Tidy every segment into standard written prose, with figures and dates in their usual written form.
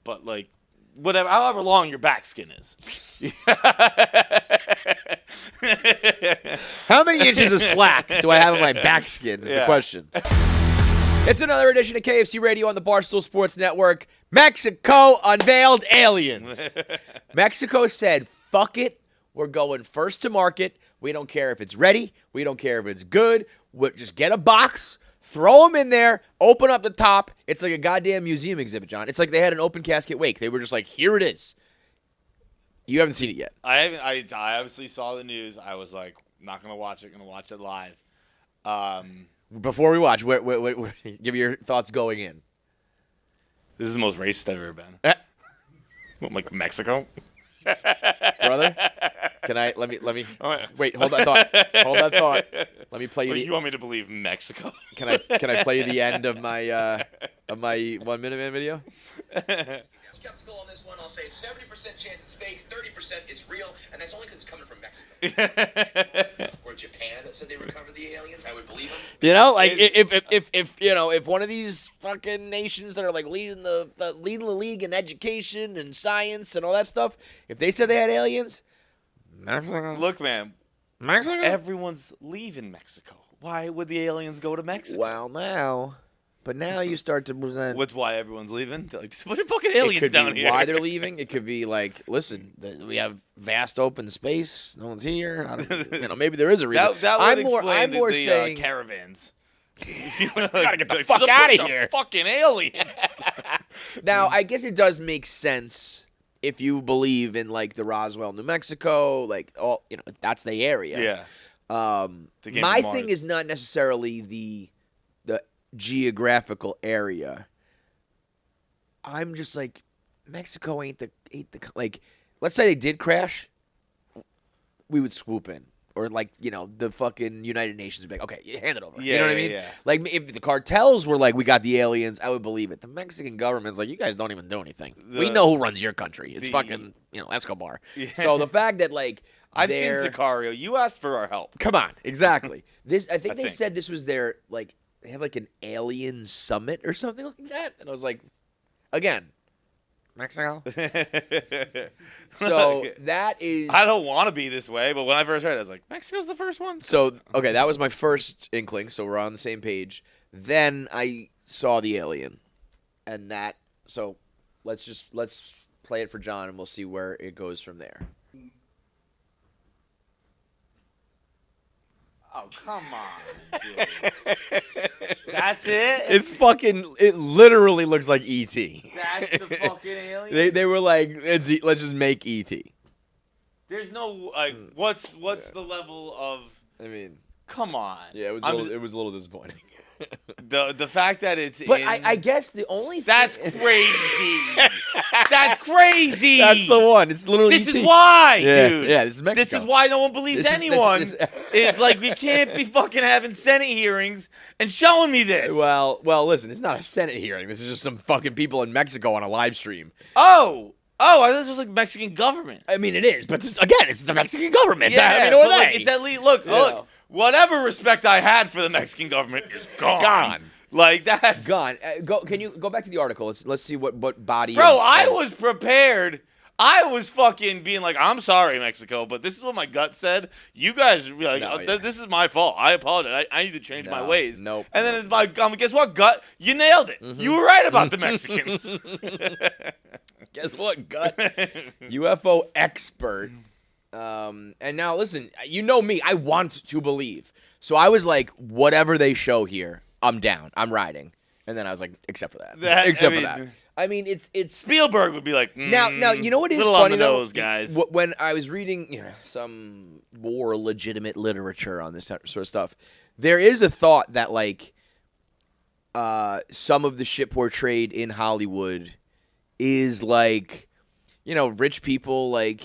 but like whatever, however long your back skin is. How many inches of slack do I have on my back skin is the question. It's another edition of KFC Radio on the Barstool Sports Network. Mexico unveiled aliens. Mexico said, fuck it. We're going first to market. We don't care if it's ready. We don't care if it's good. We'll just get a box, throw them in there, open up the top. It's like a goddamn museum exhibit, John. It's like they had an open casket wake. They were just like, here it is. You haven't seen it yet. I haven't. I obviously saw the news. I was like, not going to watch it. Going to watch it live. Before we watch, give me your thoughts going in. This is the most racist I've ever been. What, like Mexico? Brother, let me wait, hold that thought. Let me play you. You want me to believe Mexico? Can I play you the end of my 1 minute man video? Skeptical on this one. I'll say 70% chance it's fake, 30% it's real, and that's only because it's coming from Mexico. Or Japan that said they recovered the aliens. I would believe them. You know, like if one of these fucking nations that are like leading the league in education and science and all that stuff, if they said they had aliens, Mexico. Look, man, Mexico. Everyone's leaving Mexico. Why would the aliens go to Mexico? Well, But now you start to present. What's why everyone's leaving? Like, just a bunch of fucking aliens down here. Why they're leaving? It could be like, listen, we have vast open space. No one's here. Maybe there is a reason. That would explain I'm more the saying caravans. Gotta get the fuck out of here. Fucking aliens. Now, I guess it does make sense if you believe in like the Roswell, New Mexico, like all that's the area. Yeah. My thing is not necessarily the geographical area. I'm just like, Mexico ain't the like. Let's say they did crash, we would swoop in, or like the fucking United Nations would be like, okay, hand it over. Yeah, you know what I mean? Yeah. Like if the cartels were like, we got the aliens, I would believe it. The Mexican government's like, you guys don't even do anything. We know who runs your country. It's fucking Escobar. Yeah. So the fact that like I've seen Sicario. You asked for our help. Come on, exactly. I think they said this was their like. They have like an alien summit or something like that. And I was like, again, Mexico. So that is. I don't want to be this way, but when I first heard it, I was like, Mexico's the first one? So, okay, that was my first inkling. So we're on the same page. Then I saw the alien. And so let's play it for John and we'll see where it goes from there. Oh, come on, dude. That's it? It literally looks like E.T. That's the fucking alien? They were like, let's just make E.T. There's no, like, what's the level of... I mean... Come on. Yeah, it was a little disappointing. The fact that it's But I guess the only thing... That's crazy. That's crazy. That's the one. It's literally This is why, yeah, dude. Yeah, this is Mexico. This is why no one believes anyone. It's like, we can't be fucking having Senate hearings and showing me this. Well, listen, it's not a Senate hearing. This is just some fucking people in Mexico on a live stream. Oh, I thought this was like Mexican government. I mean, it is, but again, it's the Mexican government. Yeah, but like, it's at least, look. Whatever respect I had for the Mexican government is gone. Like, that's gone. Can you go back to the article? Let's see what body. Bro, I was prepared. I was fucking being like, I'm sorry, Mexico, but this is what my gut said. You guys, this is my fault. I apologize. I need to change my ways. Nope. And then it's my guess what, gut? You nailed it. Mm-hmm. You were right about the Mexicans. Guess what, gut? UFO expert. And now listen, you know me, I want to believe. So I was like, whatever they show here, I'm down. I'm riding. And then I was like, except for that. Except for that. I mean, it's Spielberg would be like, now you know what is little funny on the though, nose, guys. When I was reading some more legitimate literature on this sort of stuff, there is a thought that like some of the shit portrayed in Hollywood is like, rich people like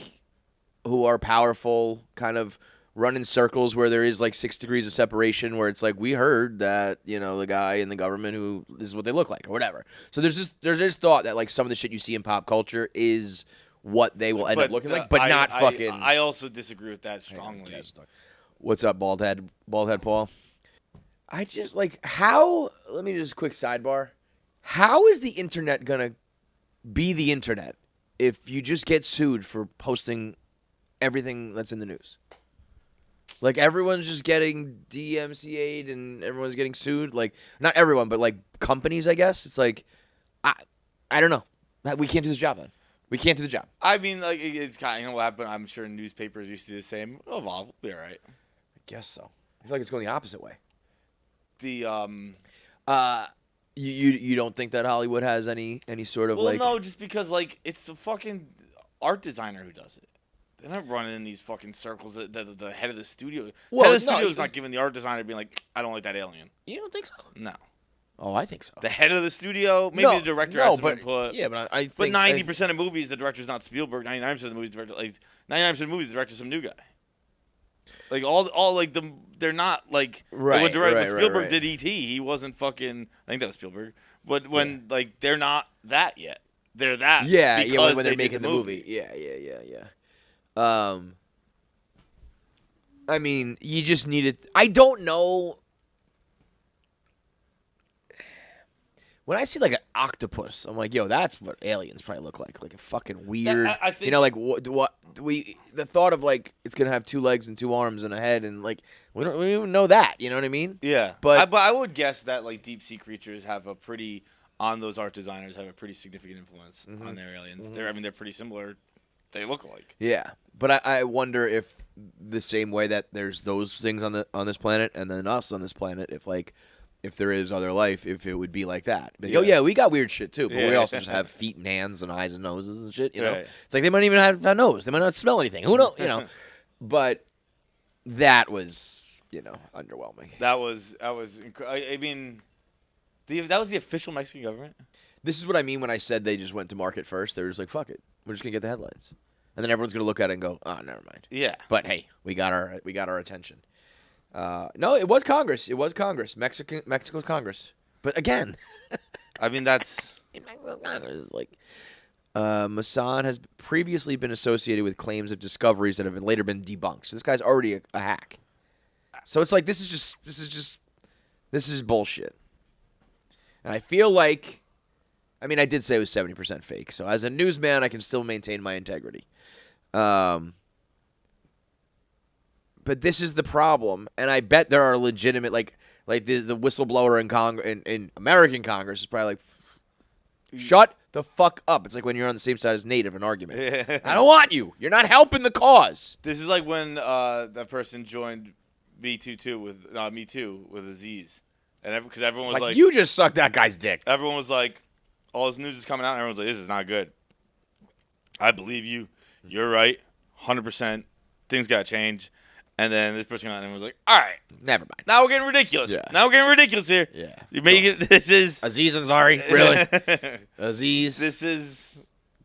who are powerful kind of run in circles where there is like 6 degrees of separation where it's like, we heard that, the guy in the government who this is what they look like or whatever. So there's this thought that like some of the shit you see in pop culture is what they will end up looking like, but not fucking. I also disagree with that strongly. What's up, bald head Paul? I just like how, let me just quick sidebar. How is the internet gonna be the internet if you just get sued for posting everything that's in the news? Like, everyone's just getting DMCA'd and everyone's getting sued. Like, not everyone, but, like, companies, I guess. It's like, I don't know. We can't do this job, then. We can't do the job. I mean, like, it's kind of what happened. I'm sure newspapers used to do the same. It'll evolve. We'll be all right. I guess so. I feel like it's going the opposite way. You don't think that Hollywood has any sort of, well, no, just because, like, it's a fucking art designer who does it. They're not running in these fucking circles. The head of the studio. Well, head of the studio is not giving the art designer being like, I don't like that alien. You don't think so? No. Oh, I think so. The head of the studio, maybe the director has some input. Yeah, but I think. But 90% of movies, the director's not Spielberg. 99% of the movies, the director's some new guy. Like they're not like right. When Spielberg did E.T., he wasn't fucking. I think that was Spielberg. But when like they're not that yet. They're that. Yeah, when they're making the movie. Yeah. I mean, you just need it. I don't know. When I see like an octopus, I'm like, yo, that's what aliens probably look like a fucking weird. I think, like the thought of like it's gonna have 2 legs and 2 arms and a head and like we don't even know that. You know what I mean? Yeah, but I would guess that like deep sea creatures have a pretty those art designers have a pretty significant influence on their aliens. Mm-hmm. They're pretty similar. They look alike. Yeah, but I wonder if the same way that there's those things on this planet and then us on this planet, if there is other life, if it would be like that. Like, oh, yeah, we got weird shit, too. But we also just have feet and hands and eyes and noses and shit, you know? Right. It's like they might even have a nose. They might not smell anything. Who knows, you know? But that was, underwhelming. That was I mean, that was the official Mexican government? This is what I mean when I said they just went to market first. They were just like, fuck it. We're just going to get the headlines. And then everyone's going to look at it and go, oh, never mind. Yeah. But, hey, we got our attention. No, it was Congress. It was Congress. Mexico's Congress. But again, I mean that's like Masan has previously been associated with claims of discoveries that have later been debunked. So this guy's already a hack. So it's like this is bullshit. And I feel like, I mean, I did say it was 70% fake. So as a newsman, I can still maintain my integrity. But this is the problem, and I bet there are legitimate, like the whistleblower in American Congress is probably like, shut the fuck up. It's like when you're on the same side as Nate of an argument. I don't want you. You're not helping the cause. This is like when that person joined Me Too with Aziz, and because everyone was like, you just sucked that guy's dick. Everyone was like, all this news is coming out, and everyone's like, this is not good. I believe you. You're right. 100%. Things got to change. And then this person came out and was like, all right. Never mind. Now we're getting ridiculous. Yeah. Now we're getting ridiculous here. Yeah. You make it. This is. Aziz Ansari? Really? Aziz?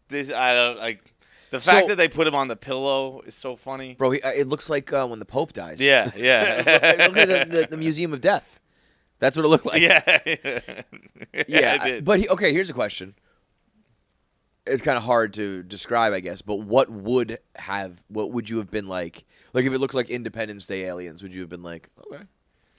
This, I don't, like, the fact that they put him on the pillow is so funny. Bro, it looks like when the Pope dies. Yeah. Look at the Museum of Death. That's what it looked like. Yeah. Yeah. I did. But, here's a question. It's kind of hard to describe, I guess, but what would you have been like? Like, if it looked like Independence Day aliens, would you have been like, okay?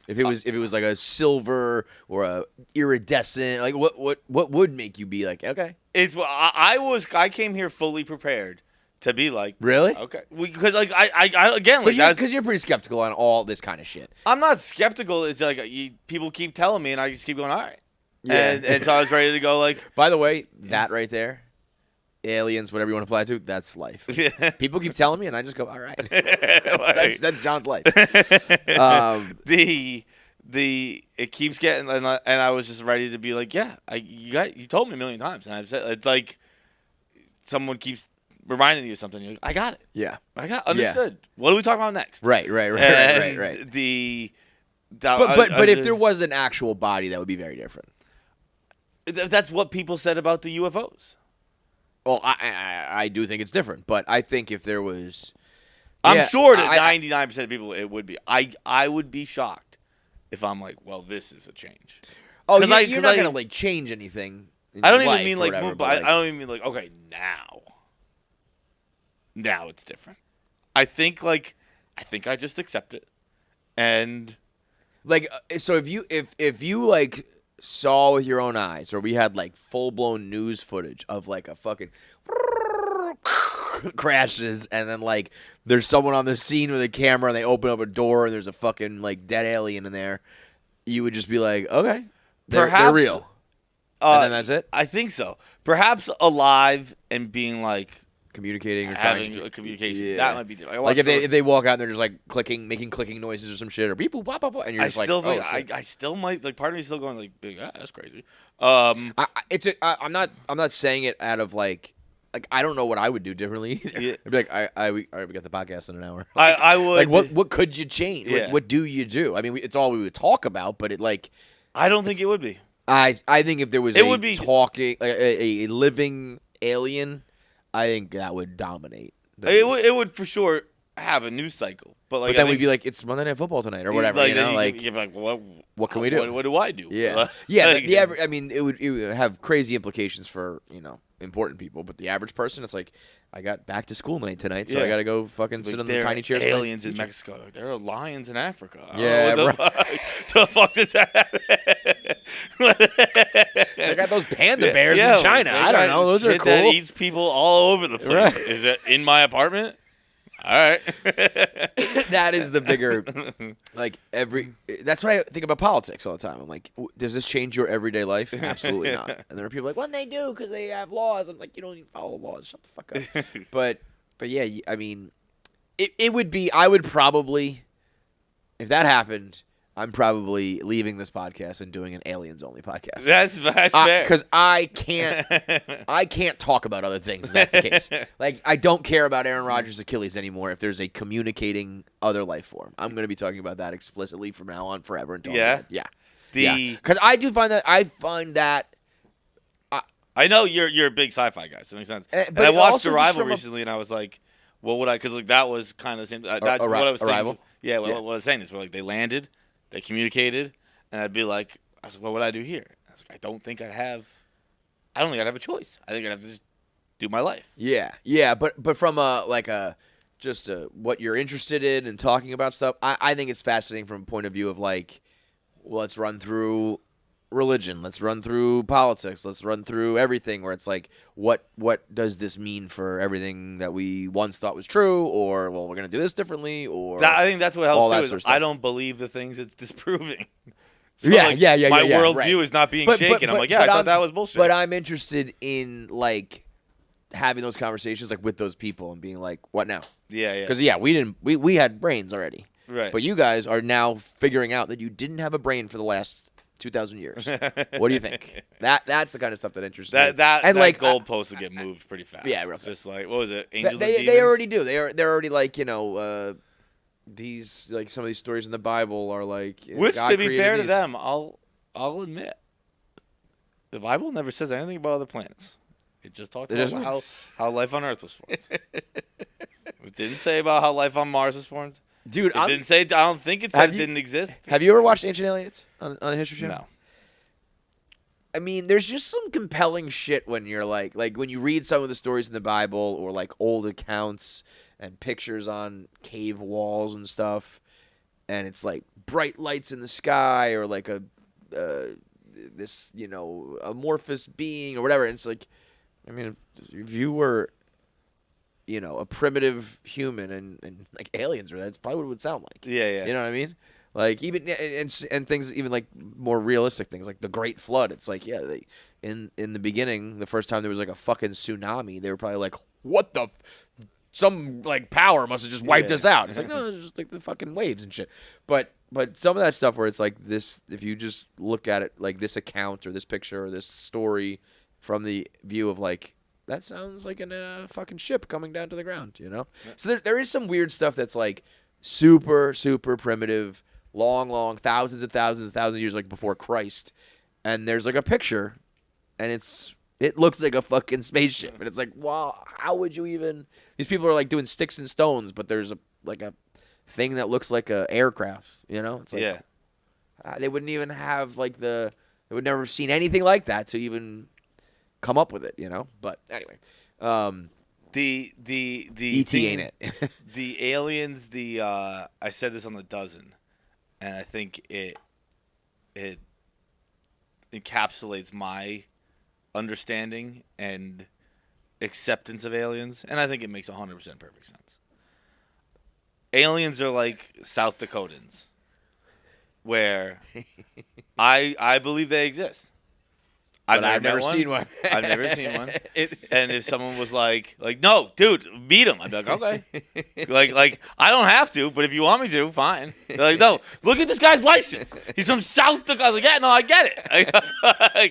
If it was like a silver or a iridescent, like what would make you be like, okay? I came here fully prepared to be like, really? Okay, because like I again, like because you're pretty skeptical on all this kind of shit. I'm not skeptical. It's like people keep telling me, and I just keep going, all right. Yeah. And so I was ready to go. Like, by the way, that right there. Aliens, whatever you want to apply to, that's life. Yeah. People keep telling me, and I just go, all right. that's John's life. It keeps getting, and I was just ready to be like, yeah, you told me a million times, and I've said it's like someone keeps reminding you of something. You're like, I got it. Yeah, understood. Yeah. What are we talking about next? Right. But if there was an actual body, that would be very different. That's what people said about the UFOs. Well, I do think it's different, but I think if there was... I'm sure that 99% of people, it would be. I would be shocked if I'm like, well, this is a change. Oh, you're not going to, like, change anything in I don't your even mean, like, whatever, move, but I don't even mean, like, okay, now it's different. I think I just accept it. And... Like, so if you, like, saw with your own eyes, or we had like full-blown news footage of like a fucking crashes, and then like there's someone on the scene with a camera, and they open up a door, and there's a fucking like dead alien in there, you would just be like, okay, they're real. And then that's it? I think so. Perhaps alive and being like communicating or having trying to communication. Yeah. That might be different. Like if they walk out and they're just like making clicking noises or some shit, or beep boop bop bop, and you're just still think, oh, shit. I still might like. Part of me is still going like, that's crazy. I'm not saying it out of like I don't know what I would do differently. Yeah. I'd be like, all right, we got the podcast in an hour. I would like what could you change? Yeah. What do you do? I mean, it's all we would talk about, but I don't think it would be. I think if there was would be talking a living alien, I think that would dominate. It would for sure have a news cycle, but then we'd be like, it's Monday Night Football tonight or whatever. Like, you know, you'd be like, what can we do? What do I do? Yeah, yeah. But I mean, it would have crazy implications for important people, but the average person, it's like, I got back to school night tonight, so I got to go fucking sit on the tiny chairs. Aliens in Mexico. There are lions in Africa. Yeah, the fuck does that happen? They got those panda bears in China. I don't know. Those are cool. That eats people all over the place. Right. Is it in my apartment? All right. That is the bigger, that's what I think about politics all the time. I'm like, does this change your everyday life? Absolutely not. And there are people like, well, they do because they have laws. I'm like, you don't even follow laws. Shut the fuck up. But yeah, I mean, it would be, I would probably, if that happened, I'm probably leaving this podcast and doing an aliens only podcast. That's fair. Because I can't talk about other things if that's the case. Like, I don't care about Aaron Rodgers' Achilles anymore if there's a communicating other life form. I'm going to be talking about that explicitly from now on forever until Yeah? Yeah. Because I do find that I know you're a big sci-fi guy, so it makes sense. But and I watched also Arrival recently, and I was like, what would I? Because like that was kind of the same. That's what I was thinking. Arrival? Yeah, what I was saying is, where like they landed, they communicated, and I'd be like, I was like, what would I do here? I was like, I don't think I'd have a choice. I think I'd have to just do my life. Yeah, but from what you're interested in and talking about stuff, I think it's fascinating from a point of view of like, well, let's run through religion, let's run through politics, let's run through everything, where it's like, what does this mean for everything that we once thought was true, or well, we're gonna do this differently, or I think that's what helps too. Sort of I don't believe the things it's disproving. So yeah. My worldview is not being shaken. I'm like, I thought that was bullshit. But I'm interested in like having those conversations like with those people and being like, what now? Yeah. Because we had brains already, right? But you guys are now figuring out that you didn't have a brain for the last 2,000 years. What do you think? That's the kind of stuff that interests me. That goalposts will get moved pretty fast. Yeah, real just like, what was it? Angels and they demons? already do. They're already like, these like some of these stories in the Bible are like, which God to be fair to these. them, I'll admit, the Bible never says anything about other planets. It just talks about how life on Earth was formed. It didn't say about how life on Mars was formed. Dude, it didn't say. I don't think it said it didn't exist. Have you ever watched Ancient Aliens on the History Channel? No. I mean, there's just some compelling shit when you're like when you read some of the stories in the Bible or like old accounts and pictures on cave walls and stuff, and it's like bright lights in the sky or like this amorphous being or whatever. And it's like, I mean, if you were a primitive human and like aliens, or that's probably what it would sound like. Yeah. You know what I mean? Like even and things even like more realistic things like the Great Flood. It's like in the beginning, the first time there was like a fucking tsunami, they were probably like, what the. Some like power must have just wiped us out. It's like, no, it's just like the fucking waves and shit. But some of that stuff where it's like this, if you just look at it like this account or this picture or this story from the view of like, that sounds like a fucking ship coming down to the ground, Yeah. So there is some weird stuff that's like super, super primitive, long, thousands of years like before Christ. And there's like a picture and it looks like a fucking spaceship. And it's like, wow, how would you even... These people are like doing sticks and stones, but there's a thing that looks like a aircraft, It's like, they wouldn't even have like they would never have seen anything like that to even come up with it, But anyway, the E.T. ain't it? The aliens, I said this on The Dozen, and I think it encapsulates my understanding and acceptance of aliens, and I think it makes 100% perfect sense. Aliens are like South Dakotans, where I believe they exist. I've never seen one. I've never seen one. And if someone was like, no, dude, meet him, I'd be like, okay. like, I don't have to, but if you want me to, fine. They're like, no, look at this guy's license. He's from South Dakota. I was like, yeah, no, I get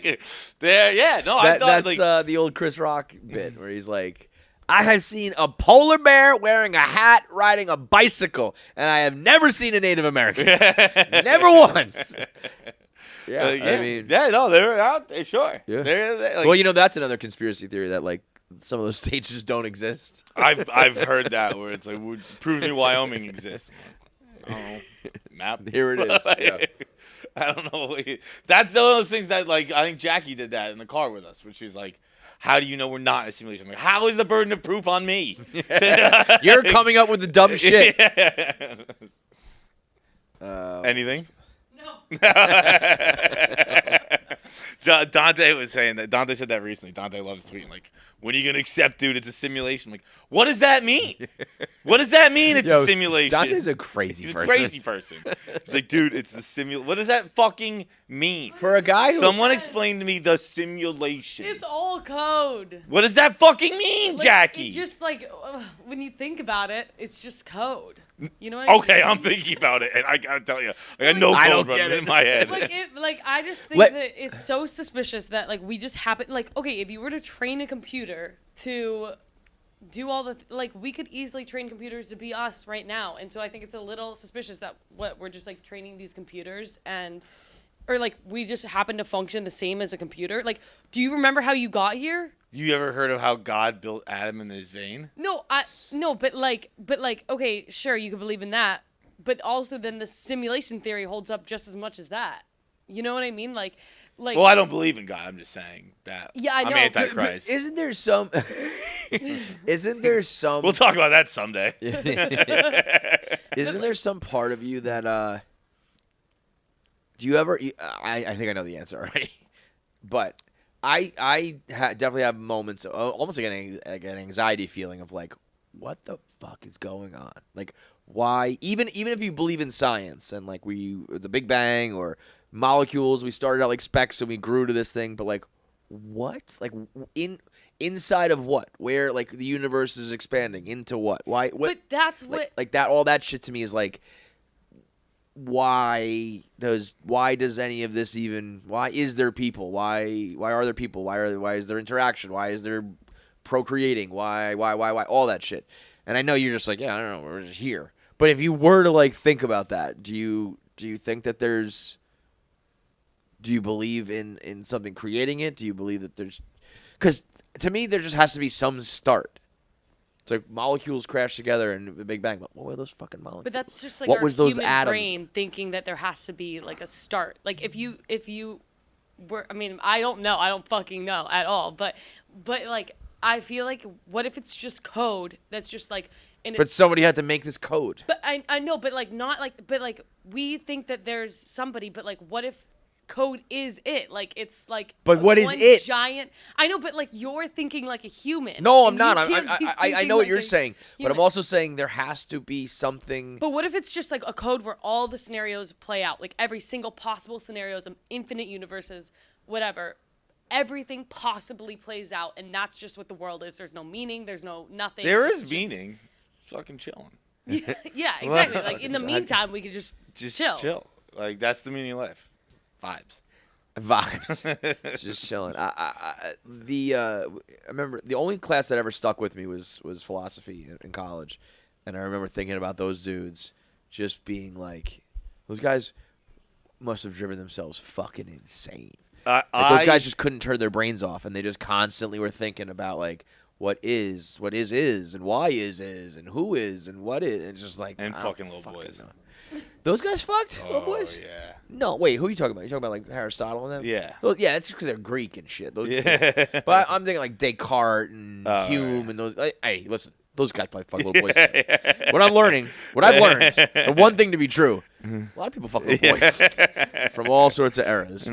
it. That's the old Chris Rock bit where he's like, I have seen a polar bear wearing a hat riding a bicycle, and I have never seen a Native American. Never once. Yeah, I mean, they're out there, sure. Yeah. They're Well, that's another conspiracy theory that like some of those states just don't exist. I've heard that where it's like, prove me Wyoming exists. Oh, map. Here it is. Yeah. I don't know. That's one of those things that I think Jackie did that in the car with us, where she's like, how do you know we're not in a simulation? I'm like, how is the burden of proof on me? You're coming up with the dumb shit. Anything? Dante was saying that. Dante said that recently. Dante loves tweeting like, when are you gonna accept, dude, it's a simulation? I'm like, what does that mean? What does that mean it's a simulation? Dante's a crazy person. Crazy person. He's like, dude, it's the simulation. What does that fucking mean? For a guy who... Someone explain to me the simulation. It's all code. What does that fucking mean, Jackie? It's just when you think about it, it's just code. You know what I mean? Okay, I'm thinking about it, and I gotta tell you, I got no code running in my head. I just think that it's so suspicious that we just happen. Okay, if you were to train a computer to do all the we could easily train computers to be us right now, and so I think it's a little suspicious that we're just training these computers or we just happen to function the same as a computer. Do you remember how you got here? You ever heard of how God built Adam in his vein? No, but okay, sure, you could believe in that, but also then the simulation theory holds up just as much as that. You know what I mean? Well, I don't believe in God. I'm just saying that. Yeah, I know. I'm Antichrist. Isn't there some? We'll talk about that someday. Isn't there some part of you that? Do you ever? I think I know the answer already, but. I definitely have moments of almost like an anxiety feeling of what the fuck is going on? Why? Even if you believe in science and the Big Bang or molecules, we started out like specks and we grew to this thing, but what? Inside of what? Where the universe is expanding into what? Why? What? But that's what that. All that shit to me is why does any of this even? Why is there people? Why are there people? Why is there interaction? Why is there procreating? Why all that shit? And I know you're just yeah, I don't know, we're just here. But if you were to think about that, do you think that there's? Do you believe in something creating it? Do you believe that there's? Because to me, there just has to be some start. It's molecules crash together in the Big Bang. But what were those fucking molecules? But that's just what our was those human atoms? Brain thinking that there has to be a start. If you were, I mean, I don't know. I don't fucking know at all. But I feel what if it's just code that's just But somebody had to make this code. But I know, but but we think that there's somebody, but what if code is it? It's But what is it? Giant. I know, but you're thinking like a human. No, I'm not. I know what you're saying, but I'm also saying there has to be something. But what if it's just a code where all the scenarios play out, every single possible scenarios of infinite universes, whatever, everything possibly plays out, and that's just what the world is. There's no meaning. There's no nothing. There is meaning. Fucking chilling. Yeah, exactly. In the meantime, we could just chill. That's the meaning of life. Vibes. Just chilling. I remember the only class that ever stuck with me was philosophy in college, and I remember thinking about those dudes just being those guys must have driven themselves fucking insane. Those guys just couldn't turn their brains off, and they just constantly were thinking about what is, and why is, and who is, and what is, and just and fucking little boys. Know. Those guys fucked little boys? Yeah. No, wait, who are you talking about? You talking about Aristotle and them? Yeah. Well, yeah, that's just because they're Greek and shit. Yeah. But I'm thinking Descartes and Hume and those. Hey, listen, those guys probably fuck little boys too. What I've learned, the one thing to be true, a lot of people fuck little boys from all sorts of eras,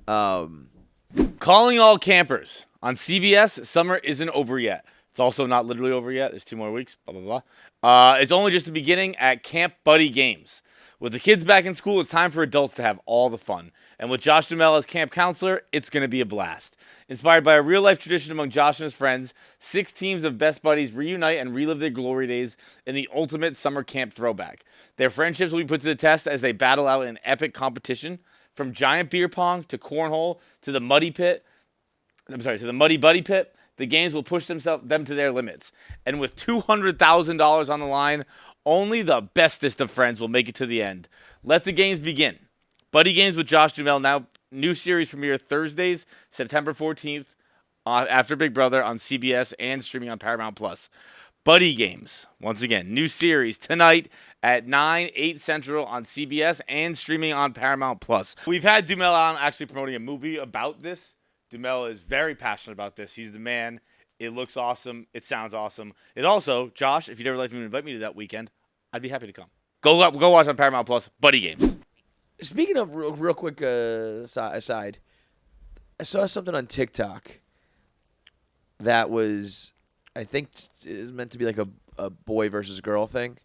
Calling all campers. On CBS, summer isn't over yet. It's also not literally over yet. There's 2 more weeks, blah, blah, blah. It's only just the beginning at Camp Buddy Games. With the kids back in school, it's time for adults to have all the fun. And with Josh Duhamel as camp counselor, it's going to be a blast. Inspired by a real-life tradition among Josh and his friends, 6 teams of best buddies reunite and relive their glory days in the ultimate summer camp throwback. Their friendships will be put to the test as they battle out in epic competition, from giant beer pong to cornhole to the Muddy Buddy Pit. The games will push them to their limits. And with $200,000 on the line, only the bestest of friends will make it to the end. Let the games begin. Buddy Games with Josh Duhamel, now new series premiere Thursdays, September 14th, after Big Brother on CBS and streaming on Paramount Plus. Buddy Games, once again, new series tonight at 9, 8 Central on CBS and streaming on Paramount Plus. We've had Duhamel on actually promoting a movie about this. Duhamel is very passionate about this. He's the man. It looks awesome. It sounds awesome. It also, Josh, if you'd ever like me to invite me to that weekend, I'd be happy to come. Go watch on Paramount Plus, Buddy Games. Speaking of real quick aside, I saw something on TikTok that was, I think, is meant to be like a boy versus girl thing.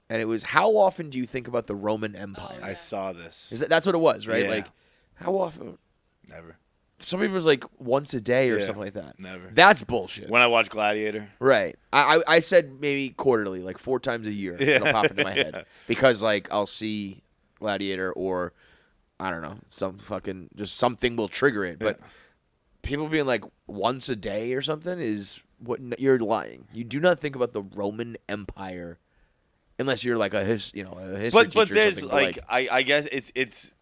And it was, how often do you think about the Roman Empire? I saw this. That's what it was, right? Yeah. Like, how often? Never. Some people was like once a day or something like that. Never. That's bullshit. When I watch Gladiator. Right. I said maybe quarterly, like 4 times a year. Yeah. It'll pop into my head. Because, like, I'll see Gladiator or, I don't know, just something will trigger it. But people being like once a day or something is you're lying. You do not think about the Roman Empire unless you're like a history teacher. But there's or I guess it's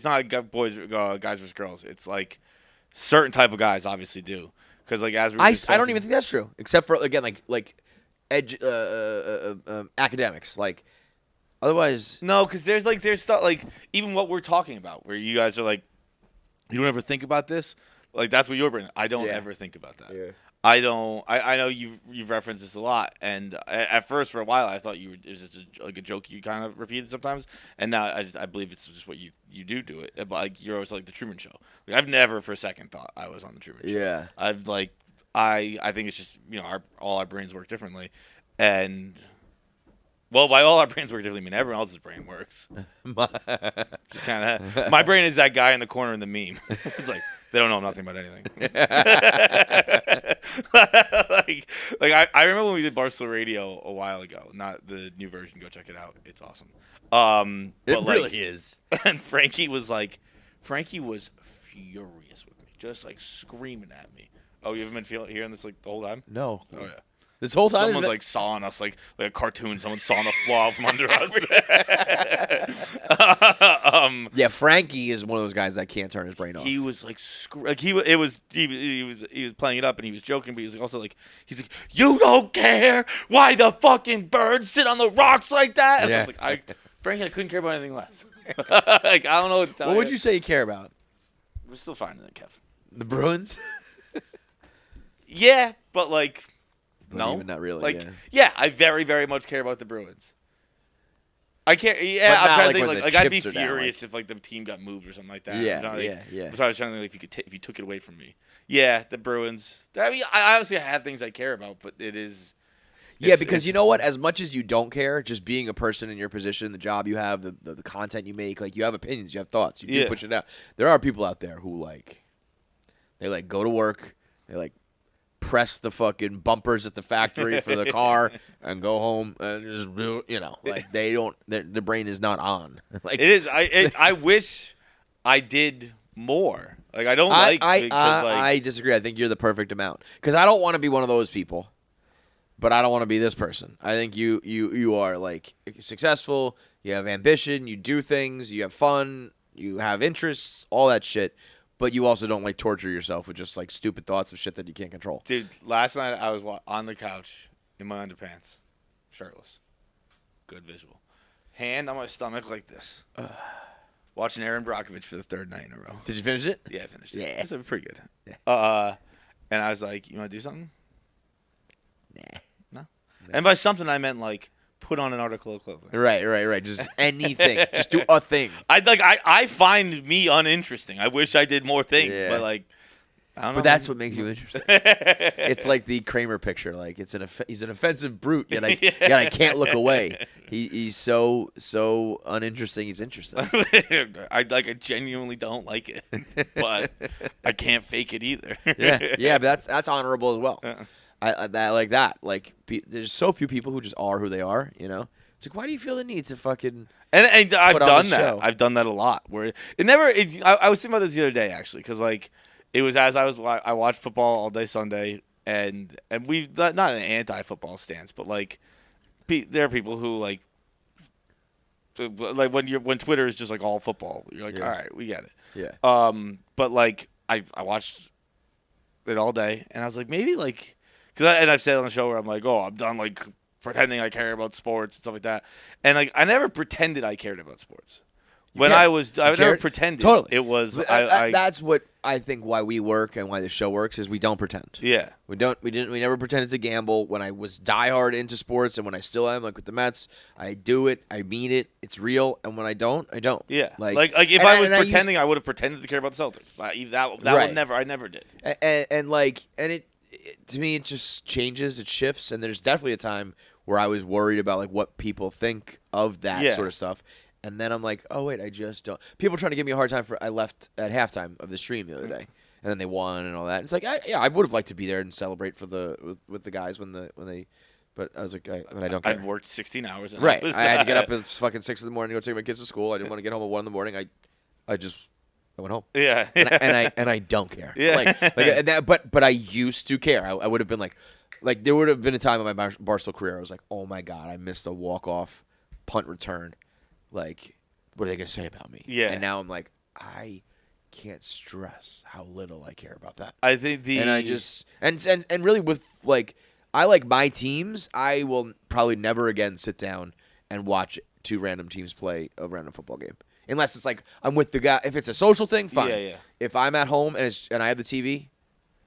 not guys versus girls. It's like certain type of guys obviously do, because like as I don't even think that's true, except for again like academics, like otherwise no, because there's stuff like even what we're talking about where you guys are like, you don't ever think about this, like that's what you're bringing. I don't ever think about that. Yeah. I don't. I know you've referenced this a lot, and at first for a while I thought it was just a joke you kind of repeated sometimes, and now I believe it's just what you do it. But like you're always like the Truman Show. Like, I've never for a second thought I was on the Truman Show. Yeah. I've like I think it's just all our brains work differently, and well by all our brains work differently I mean everyone else's brain works. Just kind of my brain is that guy in the corner in the meme. It's like. They don't know nothing about anything. like I remember when we did Barstool Radio a while ago. Not the new version. Go check it out. It's awesome. It really is. And Frankie was furious with me, just like screaming at me. Oh, you haven't been hearing this like the whole time? No. Oh yeah. This whole time someone's like sawing us like a cartoon. Someone's sawing a flaw from under us. Yeah, Frankie is one of those guys that can't turn his brain off. He was like he was playing it up and he was joking, but he was also like you don't care why the fucking birds sit on the rocks like that. And I was like Frankie, I couldn't care about anything less. Like I don't know what to tell you. What would you say you care about? We're still finding it, Kev. The Bruins? Yeah, but like. But no, even not really. Like, yeah, I very, very much care about the Bruins. I can't. Yeah, I'm trying to think. Like I'd be furious if like the team got moved or something like that. Yeah, yeah. So I was trying to think if you took it away from me. Yeah, the Bruins. I mean, I obviously have things I care about, but it is. Yeah, because you know what? As much as you don't care, just being a person in your position, the job you have, the content you make, like you have opinions, you have thoughts, you do push it out. There are people out there who they go to work, they press the fucking bumpers at the factory for the car and go home and just they don't. Their brain is not on. Like it is. I wish I did more. Like I don't I disagree. I think you're the perfect amount because I don't want to be one of those people. But I don't want to be this person. I think you are like successful. You have ambition. You do things. You have fun. You have interests. All that shit. But you also don't like torture yourself with just like stupid thoughts of shit that you can't control. Dude, last night I was on the couch in my underpants, shirtless. Good visual. Hand on my stomach like this. Watching Aaron Brockovich for the 3rd night in a row. Did you finish it? Yeah, I finished it. Yeah. It was pretty good. Yeah. And I was like, you want to do something? Nah. No. And by something I meant like put on an article of clothing. Right. Just anything. Just do a thing. I find me uninteresting. I wish I did more things, but like. I don't know. But that's what makes you interesting. It's like the Kramer picture. Like he's an offensive brute, yet I can't look away. He's so uninteresting. He's interesting. I genuinely don't like it, but I can't fake it either. yeah. But that's honorable as well. I like that. Like there's so few people who just are who they are. You know, it's like why do you feel the need to fucking? And I've done that. Show? I've done that a lot. Where it never. I was thinking about this the other day actually, because like. It was as I watched football all day Sunday, and we not an anti-football stance, but like there are people who like when Twitter is just like all football, you're like, all right, we get it. Yeah. But like I watched it all day, and I was like, maybe like and I've said on the show where I'm like, oh, I'm done like pretending I care about sports and stuff like that, and like I never pretended I cared about sports. I never pretended. Totally. It was. That's what I think. Why we work and why the show works is we don't pretend. Yeah. We never pretended to gamble. When I was diehard into sports, and when I still am, like with the Mets, I do it. I mean it. It's real. And when I don't, I don't. Yeah. Like if I was pretending, I would have pretended to care about the Celtics. But that would never. I never did. And it to me, it just changes. It shifts. And there's definitely a time where I was worried about like what people think of that sort of stuff. And then I'm like, oh, wait, I just don't. People are trying to give me a hard time I left at halftime of the stream the other day. And then they won and all that. It's like, I would have liked to be there and celebrate with the guys when they. But I was like, I don't care. I'd worked 16 hours. And I had to get up at fucking 6 in the morning to go take my kids to school. I didn't want to get home at 1 in the morning. I went home. Yeah. and I don't care. Yeah. But I used to care. I would have been like there would have been a time in my Barstool career I was like, oh my God, I missed a walk-off punt return. Like, what are they going to say about me? Yeah. And now I'm like, I can't stress how little I care about that. I think And I just and really with like I like my teams, I will probably never again sit down and watch two random teams play a random football game. Unless it's like I'm with the guy. If it's a social thing, fine. Yeah. If I'm at home and I have the TV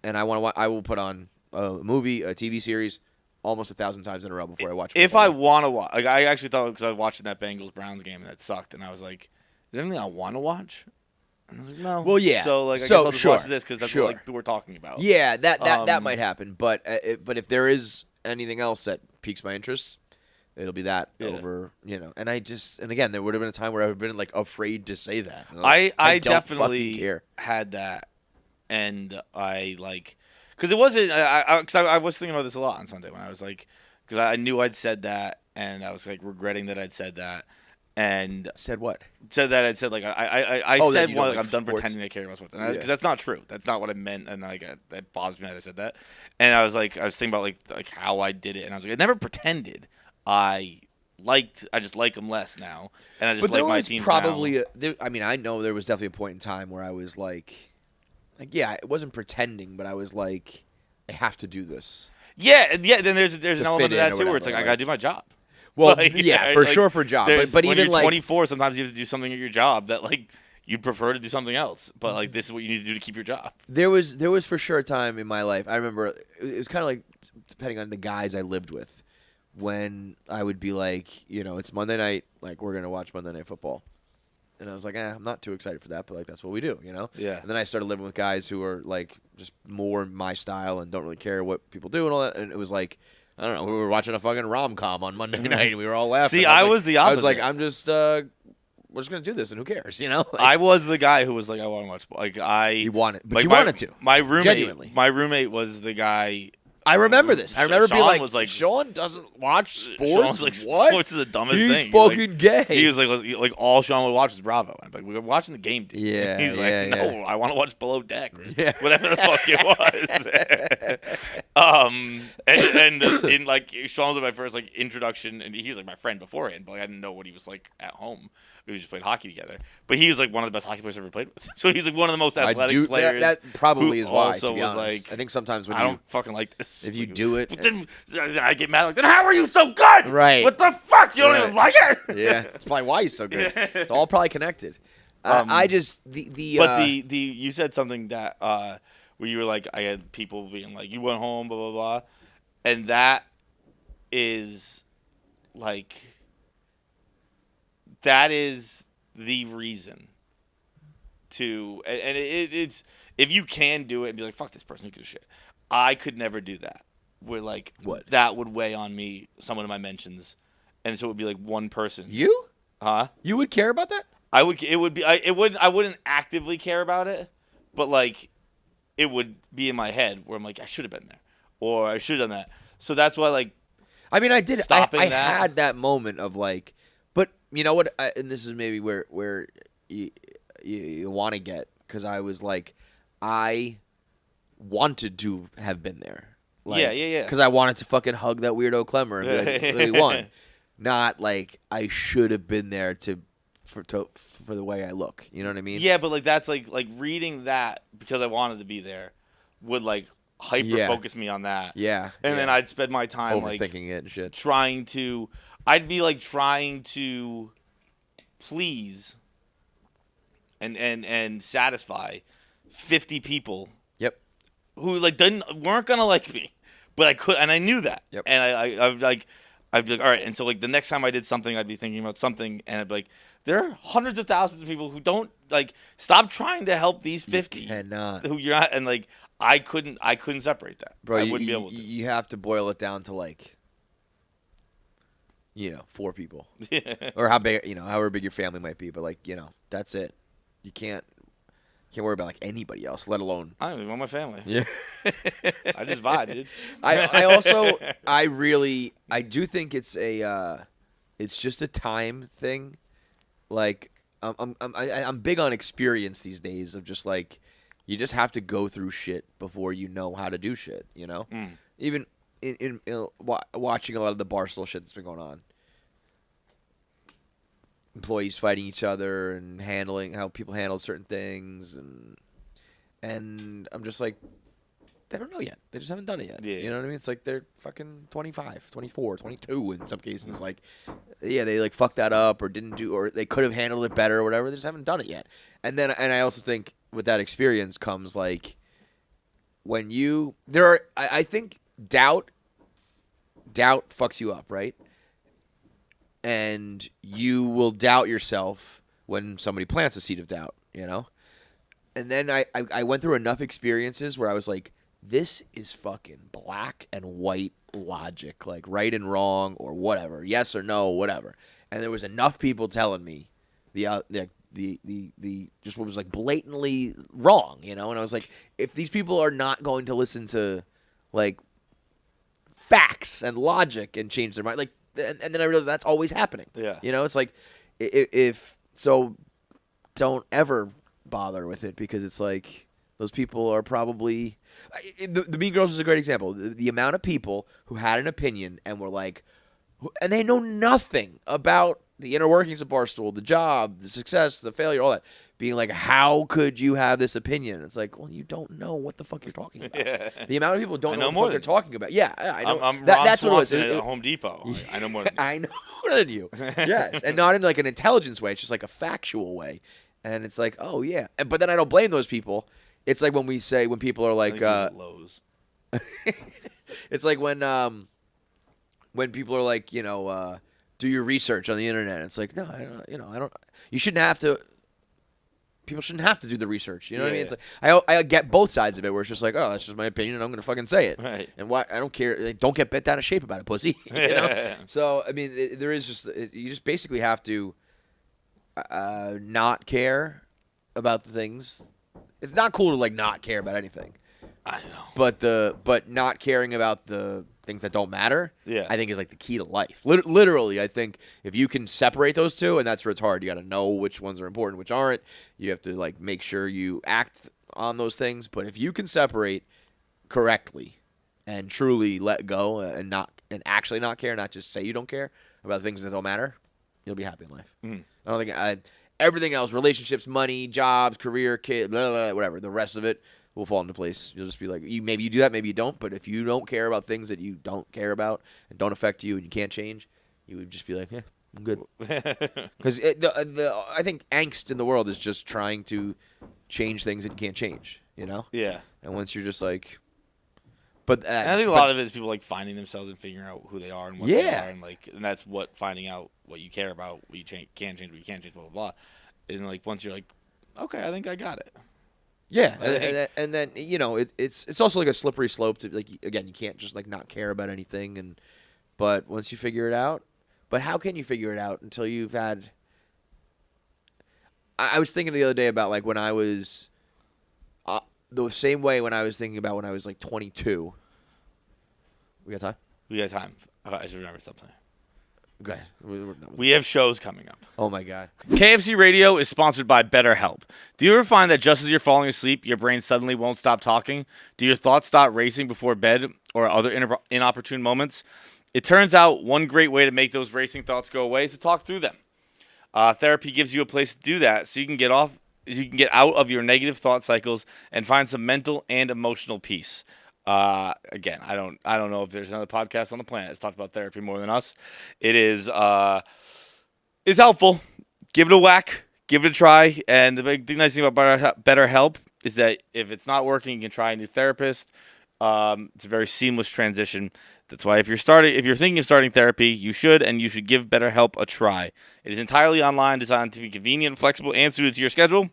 and I want to watch, I will put on a movie, a TV series almost 1,000 times in a row before I watch. If I want to watch, like I actually thought because I was watching that Bengals-Browns game and that sucked, and I was like, "Is there anything I want to watch?" And I was like, "No." Well, yeah. So like, I guess I'll just watch this because that's what like we're talking about. Yeah, that might happen, but if there is anything else that piques my interest, it'll be that over, And and again, there would have been a time where I would have been like afraid to say that. I definitely had that, and I like. Because it wasn't, I was thinking about this a lot on Sunday when I was like, because I knew I'd said that, and I was like regretting that I'd said that, and said what? Said that I'd said like I said one like I'm done pretending I care about sports, because that's not true. That's not what I meant, and like that bothers me that I said that, and I was thinking about like how I did it, and I was like I never pretended I just like them less now, and I just like my team probably now. I know there was definitely a point in time where I was like, yeah, it wasn't pretending, but I was like, I have to do this. Yeah. Then there's an element of that too, where it's like I gotta do my job. Well, for sure for job, but when even you're 24, sometimes you have to do something at your job that like you'd prefer to do something else, but like this is what you need to do to keep your job. There was for sure a time in my life. I remember it was kind of like depending on the guys I lived with, when I would be like, it's Monday night, like we're gonna watch Monday Night Football. And I was like, I'm not too excited for that, but like that's what we do, Yeah. And then I started living with guys who are like just more my style and don't really care what people do and all that. And it was like, I don't know, we were watching a fucking rom-com on Monday night and we were all laughing. See, I was the opposite. I was like, we're just gonna do this and who cares, Like, I was the guy who was like, I want to watch. Like you wanted, but like you wanted to. My roommate, genuinely. My roommate was the guy. I remember this. I remember being like, Sean doesn't watch sports. Sean's like, what? Sports is the dumbest thing. He's fucking gay. He was like all Sean would watch was Bravo. I'm like, we were watching the game, dude. Yeah. He's like, no, I want to watch Below Deck, or whatever the fuck it was. And in like Sean was my first like introduction, and he was like my friend beforehand, but like, I didn't know what he was like at home. We just played hockey together, but he was like one of the best hockey players I've ever played with. So he's like one of the most athletic players. That probably is why. Also to be was honest. like, I think sometimes when I don't fucking like this. If you do it, but then I get mad. Like, then how are you so good? Right? What the fuck? You don't even like it? Yeah, that's probably why he's so good. It's all probably connected. I just you said something that where you were like, I had people being like, you went home, blah blah blah, and that is like, that is the reason to, and it's, if you can do it and be like, fuck this person, who gives a shit. I could never do that. Where, like, what? That would weigh on me, someone of my mentions. And so it would be like one person. You? Huh? You would care about that? I wouldn't actively care about it, but like, it would be in my head where I'm like, I should have been there, or I should have done that. So that's why, like, I mean, I did. I that. had that moment of like, but you know what? And this is maybe where you want to get, because I was like, I wanted to have been there. Like, yeah. Because I wanted to fucking hug that weirdo Clemmer and be like, he won. Not like I should have been there for the way I look. You know what I mean? Yeah, but like that's like reading that because I wanted to be there would like hyper focus me on that. Yeah. And then I'd spend my time overthinking it and shit. I'd be like trying to please and satisfy 50 people. Yep. Who like weren't gonna like me, but I could, and I knew that. Yep. And I'd be like, all right. And so like the next time I did something, I'd be thinking about something, and I'd be like, there are hundreds of thousands of people who don't like. Stop trying to help these 50. You cannot. Who you're not, and like I couldn't separate that. Bro, I wouldn't be able to. You have to boil it down to like, 4 people, or how big, however big your family might be. But like, that's it. You can't worry about like anybody else, let alone. I don't even want my family. Yeah. I just vibe, dude. I do think it's it's just a time thing. Like, I'm big on experience these days of just like, you just have to go through shit before you know how to do shit. Even in watching a lot of the Barstool shit that's been going on. Employees fighting each other and handling how people handle certain things, and I'm just like, they don't know yet. They just haven't done it yet. Yeah. You know what I mean? It's like they're fucking 25, 24, 22 in some cases. Like, yeah, they like fucked that up or didn't do, or they could have handled it better or whatever. They just haven't done it yet. And I also think with that experience comes like, when I think doubt fucks you up, right? And you will doubt yourself when somebody plants a seed of doubt, And then I went through enough experiences where I was like, this is fucking black and white logic, like right and wrong or whatever, yes or no, whatever. And there was enough people telling me the just what was like blatantly wrong, And I was like, if these people are not going to listen to like facts and logic and change their mind, like. And then I realized that's always happening. Yeah. It's like, if so, don't ever bother with it, because it's like those people are probably. The Mean Girls is a great example. The amount of people who had an opinion and were like, and they know nothing about the inner workings of Barstool, the job, the success, the failure, all that. Being like, how could you have this opinion? It's like, well, you don't know what the fuck you're talking about. Yeah. The amount of people don't know what the fuck they're talking about. Yeah, I know. I'm that's Ron what it Swanson was. at Home Depot. I know more than you. I know more than you. Yes, and not in like an intelligence way. It's just like a factual way. And it's like, oh yeah. But then I don't blame those people. It's like when people are like, Lowe's. It's like when people are like, do your research on the internet. It's like, no, I don't. You shouldn't have to. People shouldn't have to do the research. You know what I mean? It's like I get both sides of it, where it's just like, oh, that's just my opinion, and I'm gonna fucking say it. Right. And why? I don't care. Like, don't get bent out of shape about it, pussy. So I mean, there is just you just basically have to not care about the things. It's not cool to like not care about anything. I know. But not caring about the things that don't matter, yeah, I think is like the key to life. Literally, I think if you can separate those two, and that's where it's hard. You got to know which ones are important, which aren't. You have to like make sure you act on those things. But if you can separate correctly and truly let go and actually not care, not just say you don't care about things that don't matter, you'll be happy in life. I don't think everything else, relationships, money, jobs, career, kid, blah, blah, blah, whatever, the rest of it will fall into place. You'll just be like, maybe you do that, maybe you don't. But if you don't care about things that you don't care about and don't affect you and you can't change, you would just be like, yeah, I'm good. Because I think angst in the world is just trying to change things that you can't change, Yeah. And once you're just like, But I think a lot of it is people like finding themselves and figuring out who they are and what they are, and that's what finding out what you care about, what you can change, what you can't change, blah blah blah. And like once you're like, okay, I think I got it. Yeah, and then it's also like a slippery slope to like again you can't just like not care about anything but once you figure it out, but how can you figure it out until you've had? I was thinking the other day about like when I was the same way when I was thinking about when I was like 22. We got time? We got time. I just remembered something. Okay. We have shows coming up. Oh, my God. KFC Radio is sponsored by BetterHelp. Do you ever find that just as you're falling asleep, your brain suddenly won't stop talking? Do your thoughts stop racing before bed or other inopportune moments? It turns out one great way to make those racing thoughts go away is to talk through them. Therapy gives you a place to do that so you can get out of your negative thought cycles and find some mental and emotional peace. Again, I don't know if there's another podcast on the planet that's talked about therapy more than us. It is it's helpful. Give it a whack, give it a try. And the nice thing about BetterHelp is that if it's not working, you can try a new therapist. It's a very seamless transition. That's why if you're thinking of starting therapy, you should give BetterHelp a try. It is entirely online, designed to be convenient, flexible, and suited to your schedule.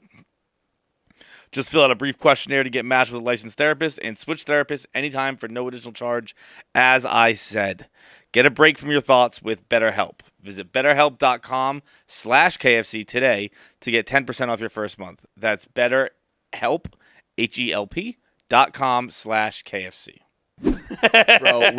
Just fill out a brief questionnaire to get matched with a licensed therapist and switch therapists anytime for no additional charge. As I said, get a break from your thoughts with BetterHelp. Visit BetterHelp.com/KFC today to get 10% off your first month. That's BetterHelp, HELP.com/KFC. Bro,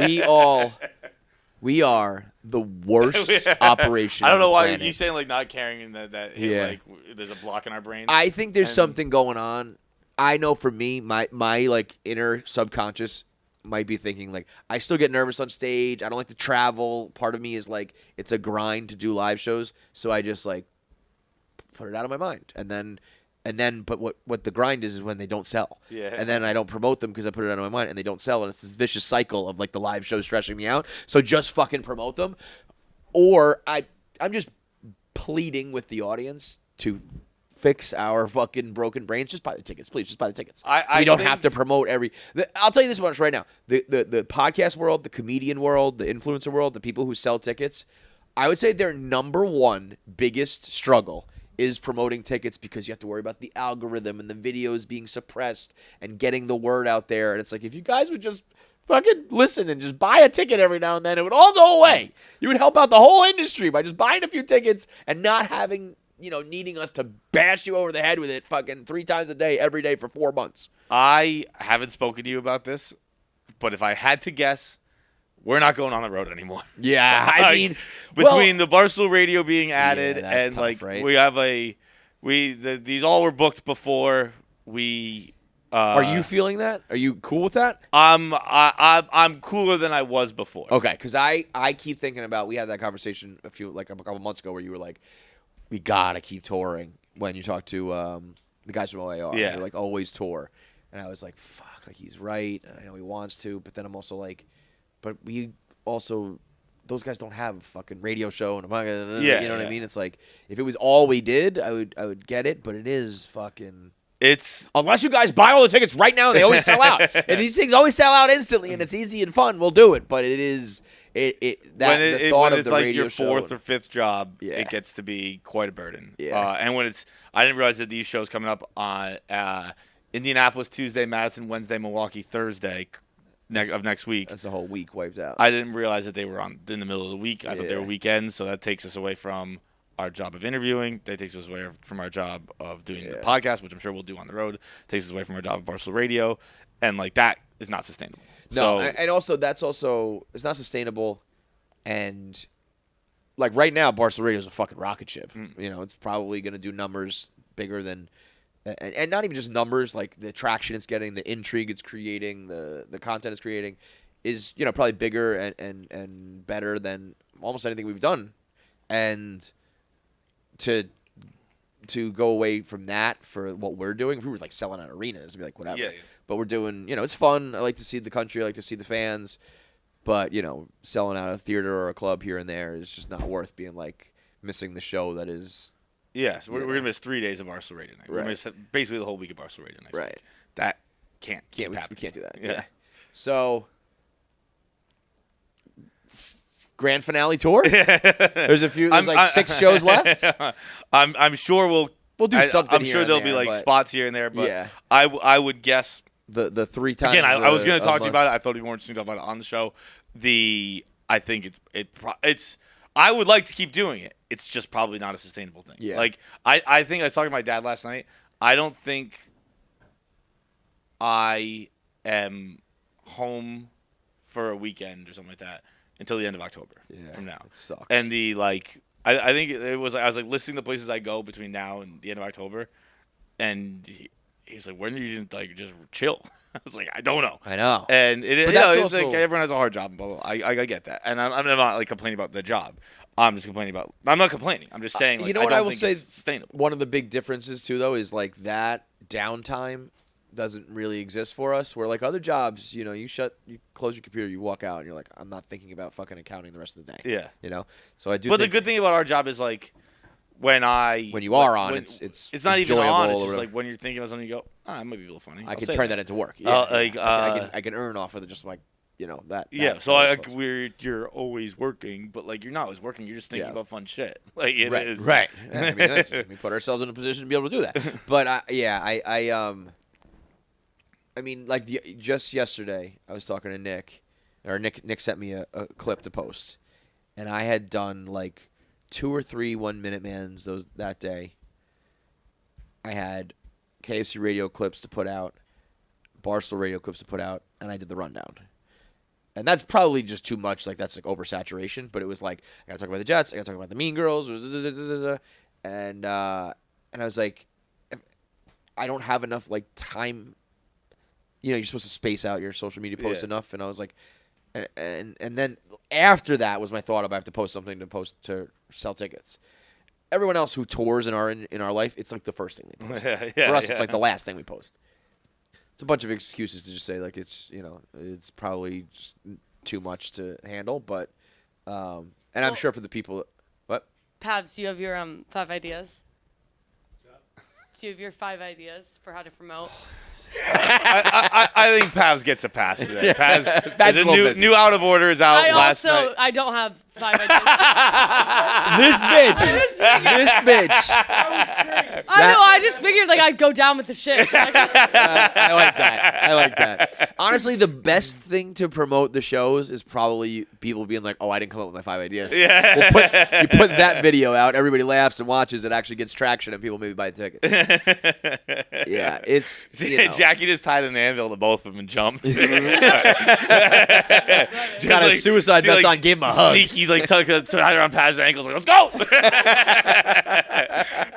we are the worst operation. I don't know why planet. you saying like not caring and that like there's a block in our brain. I think there's something going on. I know for me, my like inner subconscious might be thinking like I still get nervous on stage. I don't like to travel. Part of me is like it's a grind to do live shows, so I just like put it out of my mind. And then but what the grind is when they don't sell. Yeah. And then I don't promote them because I put it out of my mind and they don't sell, and it's this vicious cycle of like the live shows stressing me out. So just fucking promote them. Or I'm just pleading with the audience to fix our fucking broken brains. Just buy the tickets, please. Just buy the tickets. So you don't have to promote I'll tell you this much right now. The podcast world, the comedian world, the influencer world, the people who sell tickets, I would say their number one biggest struggle is promoting tickets because you have to worry about the algorithm and the videos being suppressed and getting the word out there. And it's like, if you guys would just fucking listen and just buy a ticket every now and then, it would all go away. You would help out the whole industry by just buying a few tickets and not having, needing us to bash you over the head with it fucking 3 times a day, every day for 4 months. I haven't spoken to you about this, but if I had to guess, we're not going on the road anymore. Yeah, I mean, between the Barstool Radio being added and tough, like right? we have these all were booked before we. Are you feeling that? Are you cool with that? I'm cooler than I was before. Okay, because I keep thinking about, we had that conversation a couple months ago where you were like, we gotta keep touring when you talk to the guys from OAR. Yeah, you're like, always tour, and I was like, fuck, like he's right, and I know he wants to, but then I'm also like, but we also, those guys don't have a fucking radio show and what I mean? It's like, if it was all we did, I would get it, but it is fucking. Unless you guys buy all the tickets right now, they always sell out. And these things always sell out instantly, and it's easy and fun. We'll do it, but it is when it's like your 4th or 5th job, it gets to be quite a burden. Yeah. And when I didn't realize that these shows coming up on Indianapolis Tuesday, Madison Wednesday, Milwaukee Thursday of next week. That's the whole week wiped out. I didn't realize that they were in the middle of the week. I thought they were weekends, so that takes us away from our job of interviewing. That takes us away from our job of doing the podcast, which I'm sure we'll do on the road. Takes us away from our job of Barstool Radio, and like that is not sustainable. No, and also it's not sustainable, and like right now, Barstool Radio is a fucking rocket ship. It's probably going to do numbers bigger than. And not even just numbers, like the traction it's getting, the intrigue it's creating, the content it's creating is, probably bigger and better than almost anything we've done. And to go away from that for what we're doing, if we were like selling out arenas, it'd be like whatever. Yeah. But we're doing, it's fun. I like to see the country, I like to see the fans. But, selling out a theater or a club here and there is just not worth being like missing the show that is. Yeah, so we're going to miss 3 days of Barstool Radio night. We're going to miss basically the whole week of Barstool Radio night. Right. That can't happen. We can't do that. Yeah. So, grand finale tour. There's a few. There's like 6 shows left. I'm sure we'll do something. I'm sure there'll be like spots here and there, but yeah. I would guess the 3 times. Again, I was going to talk to you about it. I thought it'd be more interesting to talk about it on the show. I think it's. I would like to keep doing it. It's just probably not a sustainable thing. Yeah. Like I think I was talking to my dad last night. I don't think I am home for a weekend or something like that until the end of October from now. It sucks. And I think it was I was like listing the places I go between now and the end of October, and he's like, "When are you like just chill?" I was like, "I don't know." I know. And it's also, like everyone has a hard job. Blah, blah, blah. I get that, and I'm not like complaining about the job. I'm just complaining about. I'm not complaining. I'm just saying. Like, you know what I will say? Sustainable. One of the big differences too, though, is like that downtime doesn't really exist for us. Where like other jobs, you close your computer, you walk out, and you're like, I'm not thinking about fucking accounting the rest of the day. Yeah. So I do. But the good thing about our job is like when you are on, it's not even on. It's just like when you're thinking about something, you go, it might be a little funny. I can turn that into work. Yeah. I can earn off of it, just like that. Yeah. So you're always working, but like you're not always working. You're just thinking about fun shit. Like it is. Right. I mean, we put ourselves in a position to be able to do that. But I mean, like just yesterday, I was talking to Nick, or Nick sent me a clip to post, and I had done like 2 or 3 1-minute mans that day. I had KFC Radio clips to put out, Barstool Radio clips to put out, and I did the rundown. And that's probably just too much. Like that's like oversaturation. But it was like I gotta talk about the Jets, I gotta talk about the Mean Girls, and I was like, I don't have enough like time. You're supposed to space out your social media posts enough, and I was like, and then after that was my thought of I have to post something to sell tickets. Everyone else who tours in our life, it's like the first thing they post. For us, it's like the last thing we post. It's a bunch of excuses to just say like it's probably just too much to handle, but I'm sure for the people. What? Pabs, do you have your 5 ideas? Do you have your 5 ideas for how to promote? I think Pavs gets a pass today. Pavs is a new out of order is out last night. I don't have 5 ideas. This bitch. I know. I just figured like I'd go down with the shit. I like that. Honestly, the best thing to promote the shows is probably people being like, "Oh, I didn't come up with my 5 ideas." Yeah. You put that video out, everybody laughs and watches. It actually gets traction, and people maybe buy tickets. Yeah, it's Jackie just tied an anvil to both of them and jumped. Got a suicide vest on, gave him a hug. Sneaky, like tied around Pav's ankles, like, let's go.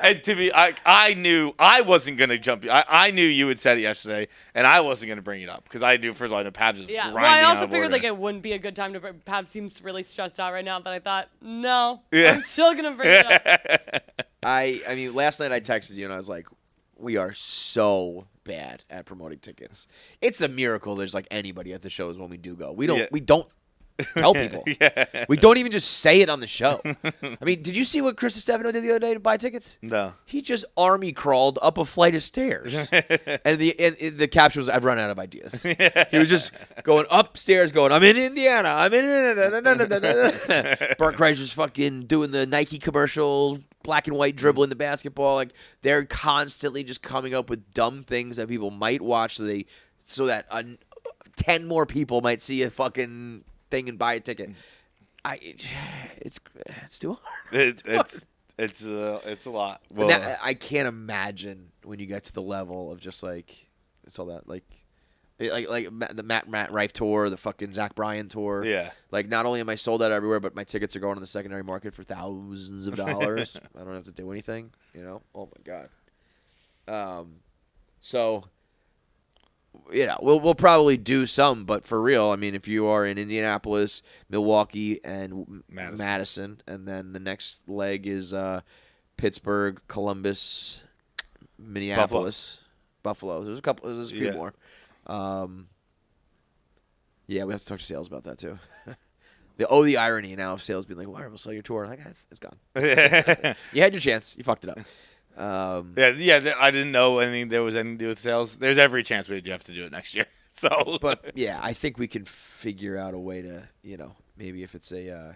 And to me, I knew I wasn't gonna jump. I knew you had said it yesterday, and I wasn't gonna bring it up because I knew first of all, I know Pabs is grinding. Well, I also out of figured order. like it wouldn't be a good time to bring. Pabs seems really stressed out right now, but I thought no, I'm still gonna bring it up. I mean, last night I texted you and I was like, we are so bad at promoting tickets. It's a miracle there's like anybody at the shows when we do go. We don't tell people. We don't even just say it on the show. I mean, did you see what Chris Stefano did the other day to buy tickets? No. He just army crawled up a flight of stairs. And the caption was, I've run out of ideas. He was just going upstairs going, I'm in Indiana. I'm in Indiana. Burt Kreischer's fucking doing the Nike commercial, black and white dribbling the basketball. Like they're constantly just coming up with dumb things that people might watch so that 10 more people might see a fucking thing and buy a ticket. It's too hard. It's a lot. Well, I can't imagine when you get to the level of just like it's all that like the Matt Rife tour, the fucking Zach Bryan tour. Yeah. Like not only am I sold out everywhere, but my tickets are going on the secondary market for thousands of dollars. I don't have to do anything. Oh my god. So. We'll probably do some, but for real, I mean, if you are in Indianapolis, Milwaukee, and Madison, and then the next leg is Pittsburgh, Columbus, Minneapolis, Buffalo. There's a few more. We have to talk to sales about that too. The irony now of sales being like, "Why we'll sell your tour?" Like, it's gone. You had your chance. You fucked it up. I didn't know anything there was anything to do with sales. There's every chance we have to do it next year. So, but yeah, I think we can figure out a way to, maybe if it's maybe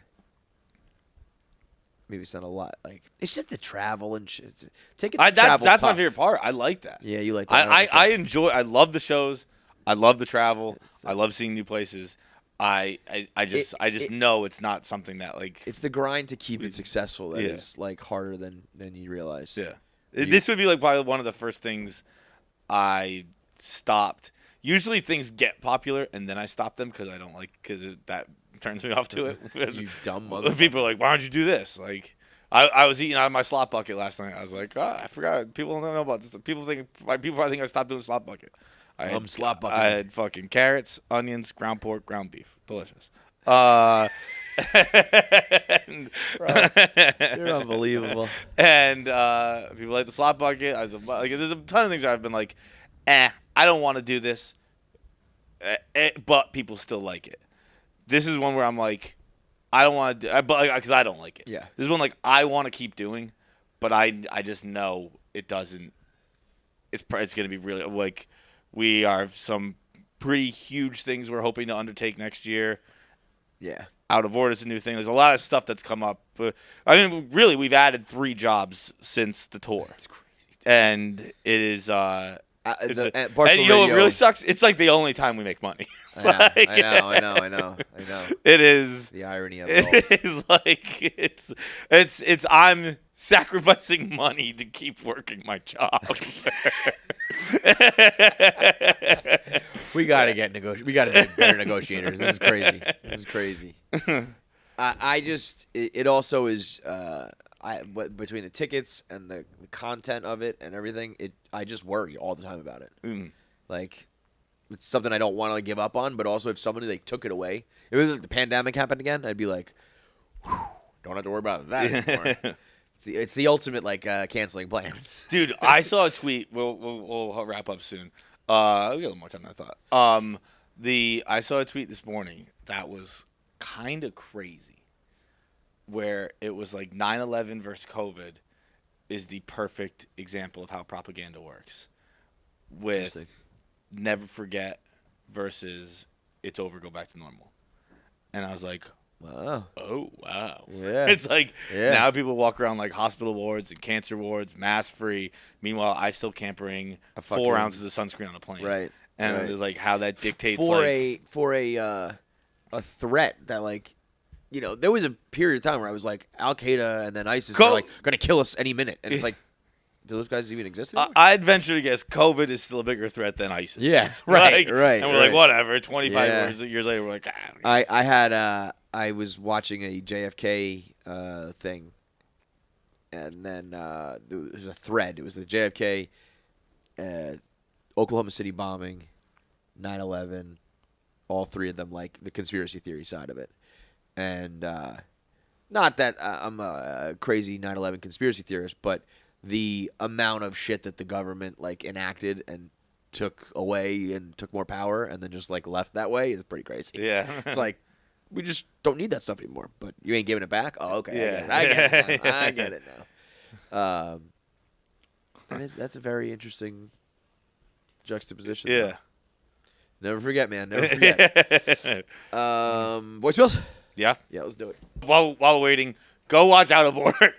it's not a lot. Like, it's just the travel and shit. That's my favorite part. I like that. Yeah, you like that. I enjoy. I love the shows. I love the travel. I love seeing new places. I just know it's not something that like. It's the grind to keep it successful that is like harder than you realize. Yeah, this would be like probably one of the first things I stopped. Usually things get popular and then I stop them because I don't like that turns me off to it. You dumb motherfucker. People are like, why don't you do this? Like, I was eating out of my slot bucket last night. I was like, I forgot. People don't know about this. People probably think I stopped doing slot bucket. Slot bucket. I had fucking carrots, onions, ground pork, ground beef. Delicious. Bro, you're unbelievable. And people like the slot bucket. There's a ton of things that I've been like, I don't want to do this, but people still like it. This is one where I'm like, I don't want to do, but because I don't like it. Yeah. This is one like I want to keep doing, but I just know it doesn't. It's going to be really like we are some pretty huge things we're hoping to undertake next year. Yeah. Out of Order is a new thing. There's a lot of stuff that's come up. But, I mean, really, we've added 3 jobs since the tour. That's crazy. And it is. And you know what really sucks? It's like the only time we make money. I know. It is the irony of it all. It is like it's I'm sacrificing money to keep working my job. We gotta be better negotiators. This is crazy. It also is. Between the tickets and the content of it and everything, I just worry all the time about it. Like, it's something I don't want to give up on, but also if somebody took it away, if the pandemic happened again, I'd be like, don't have to worry about that anymore. It's the ultimate canceling plans. Dude, I saw a tweet. We'll wrap up soon. We got a little more time than I thought. I saw a tweet this morning that was kind of crazy. Where it was like 9/11 versus COVID is the perfect example of how propaganda works. With never forget versus it's over, go back to normal. And I was like, wow. Oh, wow. Yeah. It's like now people walk around like hospital wards and cancer wards, mask free. Meanwhile, I still can't bring 4 ounces of sunscreen on a plane. Right. And it was like how that dictates for a threat that there was a period of time where I was like, Al Qaeda and then ISIS are going to kill us any minute. And it's like, do those guys even exist anymore? I'd venture to guess COVID is still a bigger threat than ISIS. Yeah, right. And we're like, whatever. 25 years later, we're like, I was watching a JFK thing, and then there was a thread. It was the JFK Oklahoma City bombing, 9/11, all 3 of them, like the conspiracy theory side of it. And not that I'm a crazy 9/11 conspiracy theorist, but the amount of shit that the government enacted and took away and took more power and then just left that way is pretty crazy. Yeah. It's like, we just don't need that stuff anymore, but you ain't giving it back? Oh, okay. Yeah. I get it now. That's a very interesting juxtaposition. Yeah. Though. Never forget, man. Never forget. Voicemails? Yeah. Yeah, let's do it. While waiting, go watch Out of Order.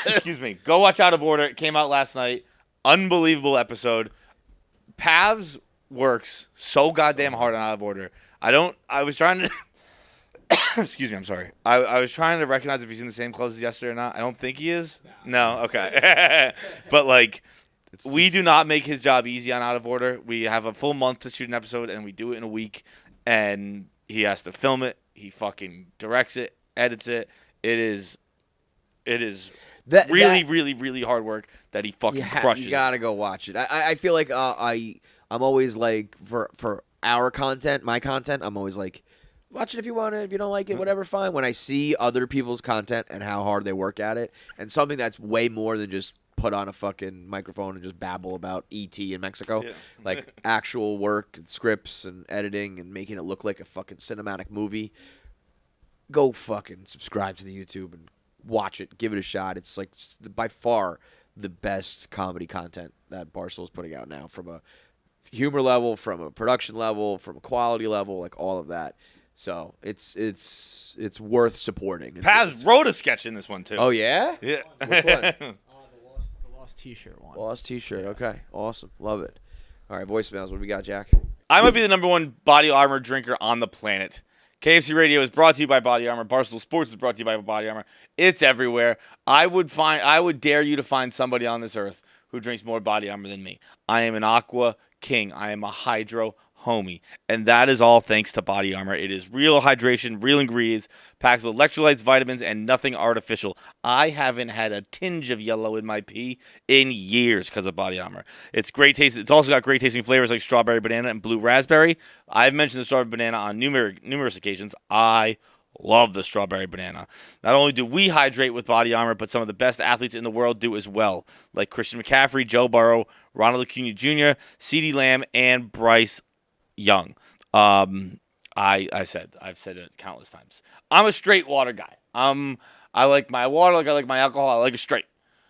Excuse me. Go watch Out of Order. It came out last night. Unbelievable episode. Pavs works so goddamn hard on Out of Order. I was trying to... Excuse me, I'm sorry. I was trying to recognize if he's in the same clothes as yesterday or not. I don't think he is. No? Okay. But, we do not make his job easy on Out of Order. We have a full month to shoot an episode, and we do it in a week. And he has to film it. He fucking directs it, edits it. It is really, really hard work that he fucking crushes. You gotta go watch it. I feel like I'm always for our content, my content, I'm always watch it if you want it. If you don't like it, whatever, fine. When I see other people's content and how hard they work at it, and something that's way more than just put on a fucking microphone and just babble about E.T. in Mexico. Yeah. Actual work and scripts and editing and making it look like a fucking cinematic movie. Go fucking subscribe to the YouTube and watch it. Give it a shot. It's by far the best comedy content that Barstool is putting out now from a humor level, from a production level, from a quality level, like all of that. So it's worth supporting. Paz wrote a sketch in this one too. Oh yeah? Yeah. Which one? The lost T-shirt one. Lost T-shirt. Okay, awesome, love it. All right, voicemails. What do we got, Jack? I might be the number one body armor drinker on the planet. KFC Radio is brought to you by BodyArmor. Barstool Sports is brought to you by BodyArmor. It's everywhere. I would dare you to find somebody on this earth who drinks more BodyArmor than me. I am an Aqua King. I am a Hydro homie. And that is all thanks to BodyArmor. It is real hydration, real ingredients, packed with electrolytes, vitamins, and nothing artificial. I haven't had a tinge of yellow in my pee in years because of BodyArmor. It's great taste. It's also got great tasting flavors like strawberry banana and blue raspberry. I've mentioned the strawberry banana on numerous occasions. I love the strawberry banana. Not only do we hydrate with BodyArmor, but some of the best athletes in the world do as well, like Christian McCaffrey, Joe Burrow, Ronald Acuna Jr., CeeDee Lamb, and Bryce Young. I've said it countless times. I'm a straight water guy. I like my water like I like my alcohol. I like it straight.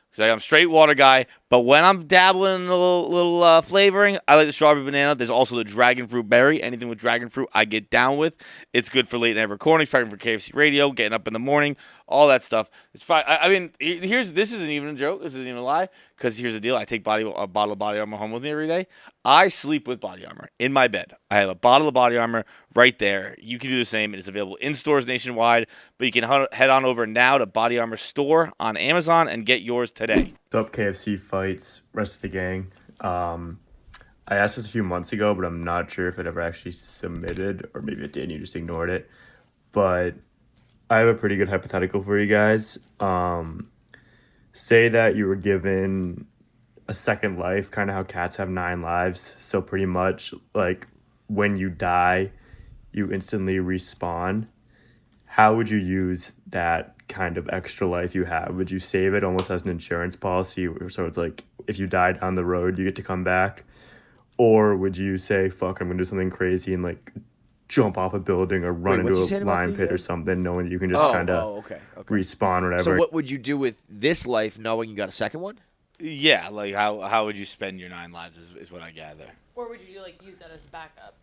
Because I'm a straight water guy. But when I'm dabbling in a little flavoring, I like the strawberry banana. There's also the dragon fruit berry. Anything with dragon fruit, I get down with. It's good for late night recordings, prepping for KFC Radio, getting up in the morning, all that stuff. It's fine. I mean, this isn't even a joke. This isn't even a lie. Because here's the deal. I take a bottle of BodyArmor home with me every day. I sleep with BodyArmor in my bed. I have a bottle of BodyArmor right there. You can do the same. It's available in stores nationwide. But you can head on over now to BodyArmor store on Amazon and get yours today. What's up, KFC fights, rest of the gang? I asked this a few months ago, but I'm not sure if it ever actually submitted, or maybe it did and you just ignored it. But I have a pretty good hypothetical for you guys. Say that you were given a second life, kind of how cats have 9 lives. So pretty much like when you die, you instantly respawn. How would you use that kind of extra life you have? Would you save it almost as an insurance policy? So it's like if you die down the road, you get to come back? Or would you say, fuck, I'm going to do something crazy and like jump off a building or run into a lion pit or something, knowing that you can just kind of respawn or whatever? So what would you do with this life knowing you got a second one? Yeah, like how would you spend your 9 lives is what I gather. Or would you like use that as backup?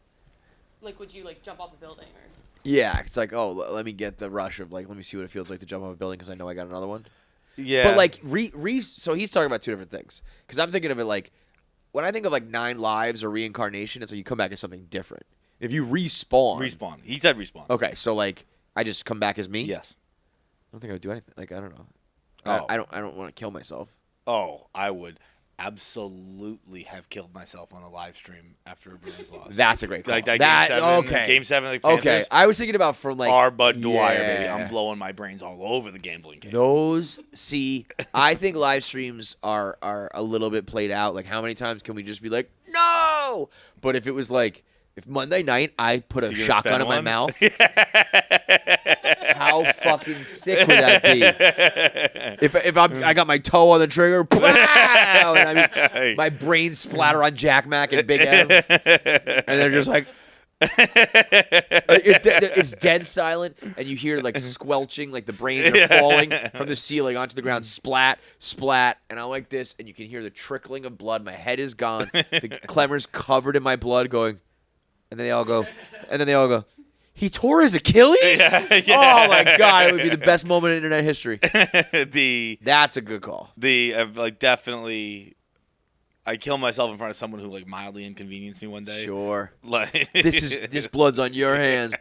Like would you like jump off a building or? Yeah, it's like, oh, let me get the rush of like, let me see what it feels like to jump off a building because I know I got another one. Yeah. But like, so he's talking about 2 different things. Because I'm thinking of it like, when I think of like 9 lives or reincarnation, it's like you come back as something different. If you respawn. Respawn. He said respawn. Okay, so like, I just come back as me? Yes. I don't think I would do anything. Like, I don't know. Oh. I don't want to kill myself. Oh, I would absolutely have killed myself on a live stream after a Bruins loss. That's a great call. Like that Game 7, like Panthers. Okay, I was thinking about from like our Bud Dwyer, baby. I'm blowing my brains all over the gambling game. I think live streams are a little bit played out. Like, how many times can we just be like, no? But if it was like, if Monday night I put a shotgun in my mouth, how fucking sick would that be? If I got my toe on the trigger, pow, and my brain splatter on Jack Mack and Big M, and they're just like, it's dead silent, and you hear like squelching, like the brains are falling from the ceiling onto the ground, splat, splat, and I'm like this, and you can hear the trickling of blood. My head is gone, the Clemmer's covered in my blood, going. And then they all go, he tore his Achilles? Yeah. Oh, my God. It would be the best moment in internet history. That's a good call. Definitely, I kill myself in front of someone who, like, mildly inconvenienced me one day. Sure. Like this blood's on your hands.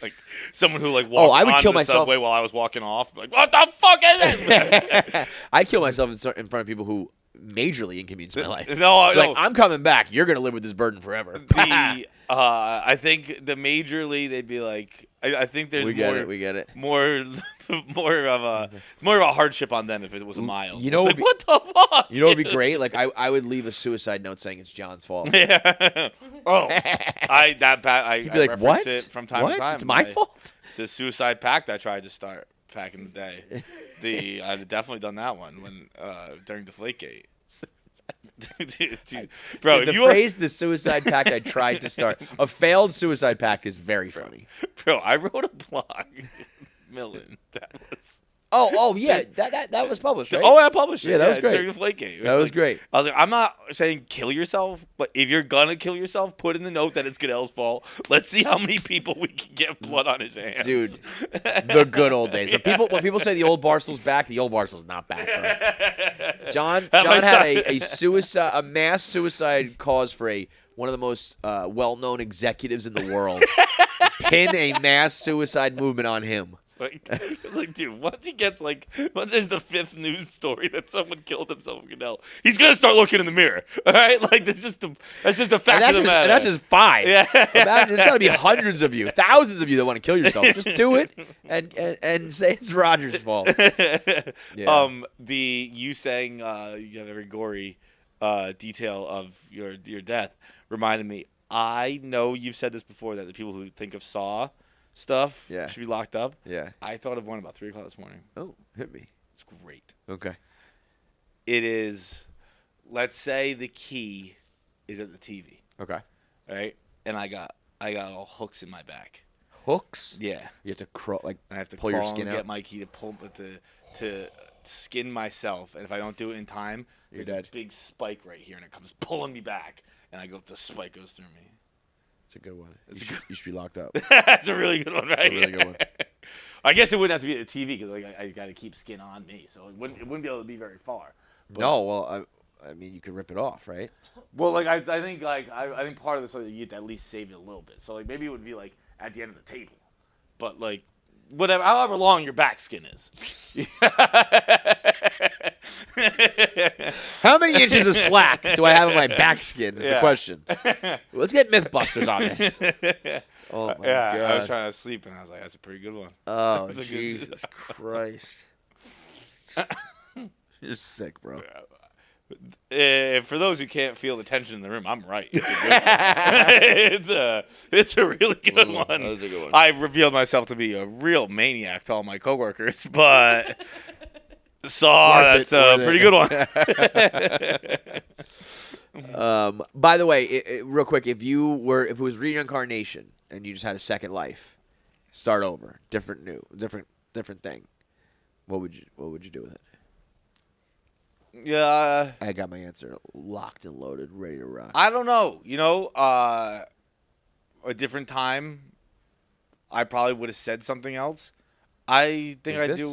Like, someone who, like, walked I would onto kill the myself subway while I was walking off. Like, what the fuck is it? I'd kill myself in front of people who majorly inconvenience my life. No. I'm coming back. You're going to live with this burden forever. I think the majorly they'd be like, I think there's we get it. More of a it's more of a hardship on them if it was a mild. You know, like, what the fuck? You know what would be great? Like I would leave a suicide note saying it's John's fault. Yeah. I You'd be like, what? It from time to time. It's my fault. The suicide pact I tried to start back in the day. I've definitely done that one when during Deflategate. Dude, bro, the phrase "the suicide pact" I tried to start. A failed suicide pact is very funny. Bro, I wrote a blog, Millen. That was Oh yeah, that was published, right? Oh, I published it. Yeah, that was great. During the Flake-gate. That was great. I was like, I'm not saying kill yourself, but if you're gonna kill yourself, put in the note that it's Goodell's fault. Let's see how many people we can get blood on his hands. Dude, the good old days. When people say the old Barstool's back, the old Barstool's not back, bro. John had a mass suicide cause for one of the most well-known executives in the world. Pin a mass suicide movement on him. Like, dude, once there's the 5th news story that someone killed himself with Goodell, he's gonna start looking in the mirror. All right, like that's just a fact of the matter. And that's just 5. Yeah, there's got to be hundreds of you, thousands of you that want to kill yourself. Just do it and say it's Roger's fault. Yeah. You saying you have every gory detail of your death reminded me. I know you've said this before that the people who think of Saw stuff should be locked up. Yeah. I thought of one about 3 o'clock this morning. Oh, hit me. It's great. Okay. It is, let's say the key is at the TV. Okay. Right? And I got all hooks in my back. Hooks? Yeah. You have to crawl, I have to pull crawl your skin and out? get my key to skin myself. And if I don't do it in time, You're there's dead. a big spike right here, and it comes pulling me back. And the spike goes through me. It's a good one. You should be locked up. That's a really good one, right? It's a really good one. I guess it wouldn't have to be at the TV because I got to keep skin on me, so it wouldn't be able to be very far. But, No, well, I mean, you could rip it off, right? well, I think I think part of this you get to at least save it a little bit. So maybe it would be at the end of the table, but whatever, however long your back skin is. How many inches of slack do I have in my back skin is the question. Let's get Mythbusters on this. Oh, my God. I was trying to sleep, and I was like, that's a pretty good one. Oh, That's a good- Jesus Christ. You're sick, bro. For those who can't feel the tension in the room, I'm right. It's a good one. It's a really good one. That was a good one. I revealed myself to be a real maniac to all my coworkers, but that's a pretty good one. By the way, real quick, if it was reincarnation and you just had a second life, start over, different thing, what would you do with it? Yeah, I got my answer locked and loaded, ready to rock. I don't know. A different time, I probably would have said something else. I think I do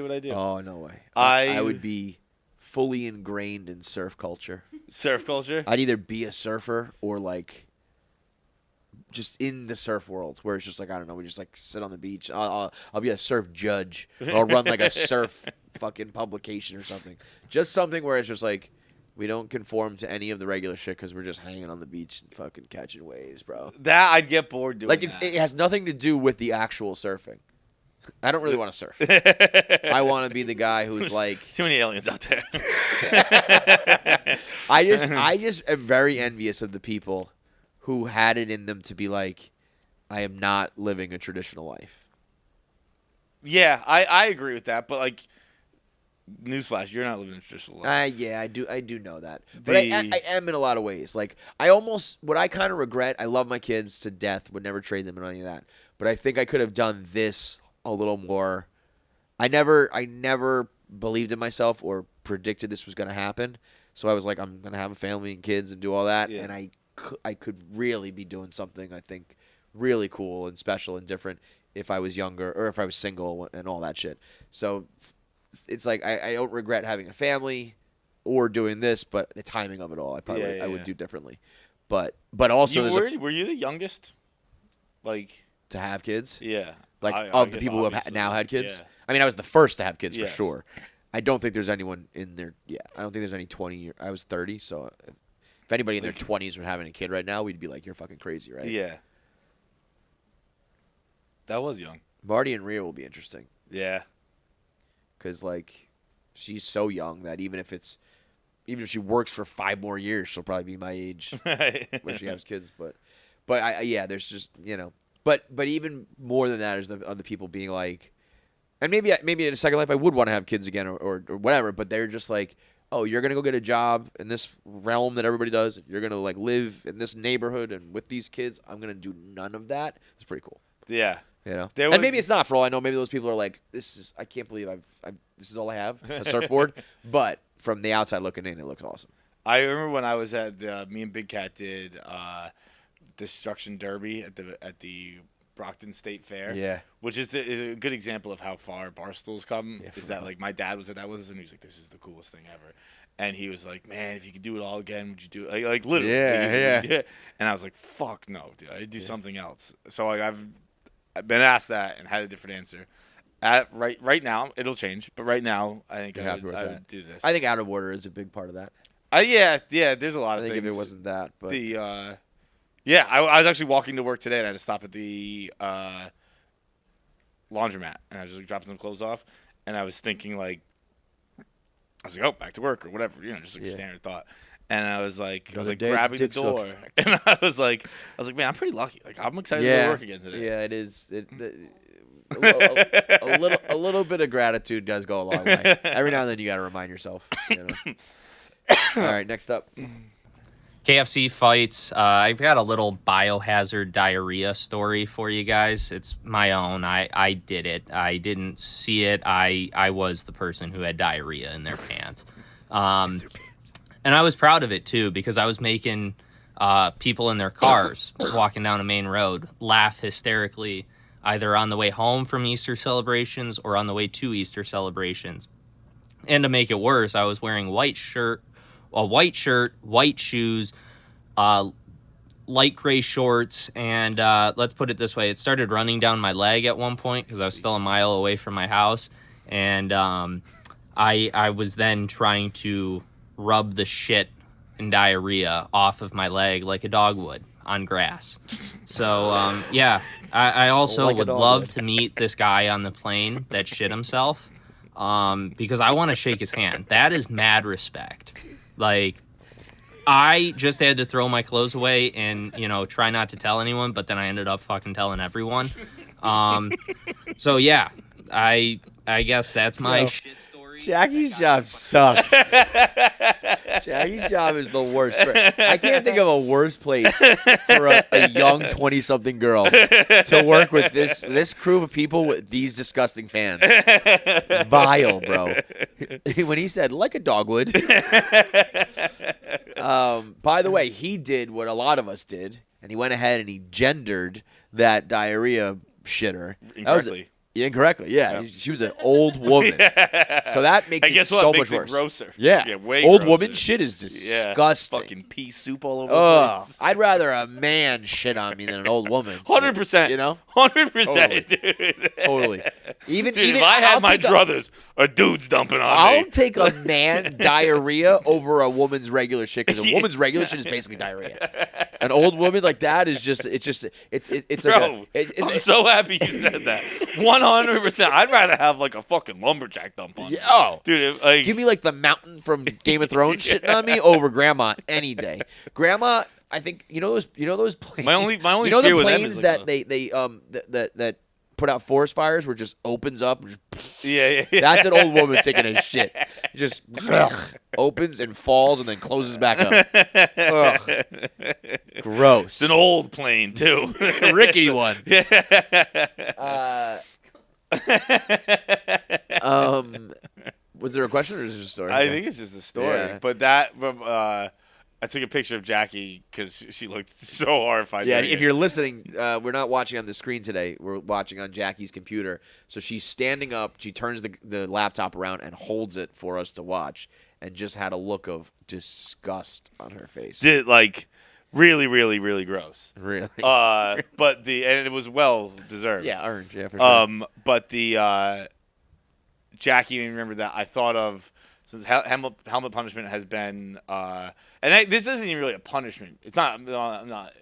what I do. Oh, no way. I would be fully ingrained in surf culture. Surf culture? I'd either be a surfer or just in the surf world where it's just I don't know, we just sit on the beach. I'll be a surf judge. Or I'll run a surf fucking publication or something. Just something where it's just we don't conform to any of the regular shit because we're just hanging on the beach and fucking catching waves, bro. That I'd get bored doing. It has nothing to do with the actual surfing. I don't really want to surf. I want to be the guy who's too many aliens out there. I just am very envious of the people who had it in them to be I am not living a traditional life. Yeah, I agree with that, but newsflash, you're not living a traditional life. Yeah, I do know that. But I am in a lot of ways. What I kind of regret, I love my kids to death, would never trade them or any of that. But I think I could have done this a little more. I never believed in myself or predicted this was going to happen. So I was I'm going to have a family and kids and do all that. Yeah. And I could really be doing something, I think, really cool and special and different if I was younger or if I was single and all that shit. So it's I don't regret having a family or doing this, but the timing of it all, I would do differently. But also, were you the youngest? To have kids? Yeah. Of the people who have now had kids? Yeah. I mean, I was the first to have kids for sure. I don't think there's anyone in there. Yeah, I don't think there's any 20. I was 30, so if anybody in their 20s were having a kid right now, we'd be you're fucking crazy, right? Yeah. That was young. Marty and Rhea will be interesting. Yeah. Because she's so young that even if she works for 5 more years, she'll probably be my age when she has kids. But there's just But even more than that is the other people being and maybe in a second life I would want to have kids again or whatever. But they're just oh, you're gonna go get a job in this realm that everybody does. You're gonna live in this neighborhood and with these kids. I'm gonna do none of that. It's pretty cool. Yeah. You know, There and was- maybe it's not for all I know. Maybe those people are like, I can't believe this is all I have, a surfboard. But from the outside looking in, it looks awesome. I remember when I was at me and Big Cat did Destruction Derby at the Brockton State Fair. Yeah. Which is a good example of how far Barstool's come. Yeah, is that like my dad was at that with us and he was like, "This is the coolest thing ever." And he was like, "Man, if you could do it all again, would you do it?" Like literally. Yeah. And I was like, "Fuck no, dude. I'd do something else." So like I've been asked that and had a different answer. Right now, it'll change, but right now, I think I would do this. I think out of order is a big part of that. Yeah, there's a lot I of think things. if it wasn't that, but I was actually walking to work today and I had to stop at the laundromat and I was like dropping some clothes off and I was thinking like, back to work or whatever, just like a standard thought. And I was like grabbing the door and I was like, man, I'm pretty lucky. Like I'm excited to go to work again today. Yeah, it is. A little bit of gratitude does go a long way. Every now and then you got to remind yourself. All right, next up. KFC fights. I've got a little biohazard diarrhea story for you guys. It's my own. I did it. I didn't see it. I was the person who had diarrhea in their pants. And I was proud of it, too, because I was making people in their cars walking down a main road laugh hysterically, either on the way home from Easter celebrations or on the way to Easter celebrations. And to make it worse, I was wearing a white shirt, white shoes, light gray shorts, and let's put it this way, it started running down my leg at one point because I was still a mile away from my house, and I was then trying to rub the shit and diarrhea off of my leg like a dog would on grass. So, I also would love to meet this guy on the plane that shit himself, because I want to shake his hand. That is mad respect. Like, I just had to throw my clothes away and, try not to tell anyone, but then I ended up fucking telling everyone. So, yeah, I guess that's my shit story. Jackie's job sucks. Jackie's job is the worst. I can't think of a worse place for a young 20-something girl to work with this crew of people with these disgusting fans. Vile, bro. When he said, like a dog would. By the way, he did what a lot of us did, and he went ahead and he gendered that diarrhea shitter. Incorrectly, yeah. She was an old woman. So that makes it so much worse. Grosser. Yeah. Way old grosser. Woman shit is disgusting. Fucking pea soup all over the place. I'd rather a man shit on me than an old woman. 100%. 100%, dude. Totally. Even if I had my druthers, a dude's dumping on me. I'll take a man diarrhea over a woman's regular shit, because a woman's regular shit is basically diarrhea. An old woman like that is just it's Bro, like I'm so happy you said that. 100%. I'd rather have like a fucking lumberjack dump on me. Oh, dude, give me like the mountain from Game of Thrones shitting on me over grandma any day. Grandma, I think those planes. My only the fear with them planes is that that put out forest fires where it just opens up. Yeah. That's an old woman taking a shit. Just opens and falls and then closes back up. Ugh. Gross. It's an old plane too. Rickety one. Was there a question or is it just a story? I think it's just a story. Yeah. But I took a picture of Jackie because she looked so horrified. Yeah, doing if it. you're listening, we're not watching on the screen today. We're watching on Jackie's computer. So she's standing up. She turns the laptop around and holds it for us to watch, and just had a look of disgust on her face. Did like really, really, really gross. Really? And it was well deserved. Yeah, earned. Yeah, for sure. But the Jackie, remember that I thought of, since helmet punishment has been, this isn't even really a punishment. It's not. I'm not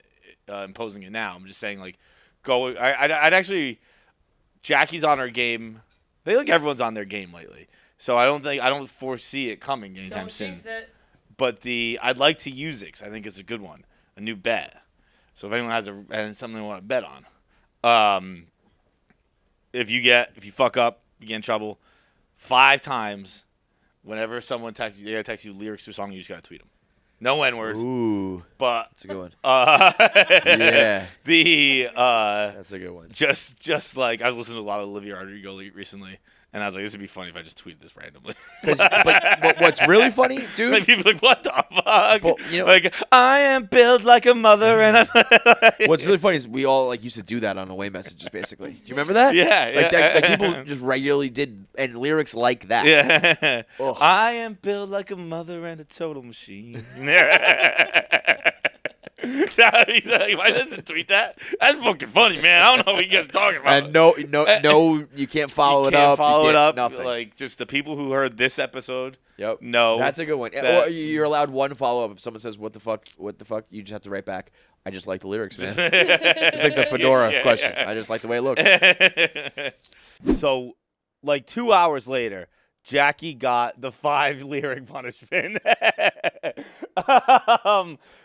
imposing it now. I'm just saying like, go. I'd actually. Jackie's on her game. I feel like everyone's on their game lately. So I don't foresee it coming anytime soon. But I'd like to use it because I think it's a good one, a new bet. So if anyone has something they want to bet on, if you fuck up, you get in trouble 5 times. Whenever someone texts you, they text you lyrics to a song, you just gotta tweet them. No N-words. Ooh, But that's a good one. yeah. That's a good one. Just like I was listening to a lot of Olivia Rodrigo recently, and I was like, this would be funny if I just tweeted this randomly. But what's really funny, dude? Like people are like, what the fuck? But, you know, like I am built like a mother, and I'm. what's really funny is we all like used to do that on away messages, basically. Do you remember that? Yeah, Like people just regularly did, and lyrics like that. Yeah. Ugh. I am built like a mother and a total machine. If I didn't tweet that, that's fucking funny, man. I don't know what you guys are talking about. And no, you can't follow it up. Follow it up. Nothing. Like just the people who heard this episode. Yep. No, That's a good one. that- Or you're allowed one follow up. If someone says, "What the fuck? What the fuck?" You just have to write back. I just like the lyrics, man. It's like the fedora question. I just like the way it looks. So, like 2 hours later, Jackie got the 5 lyric punishment.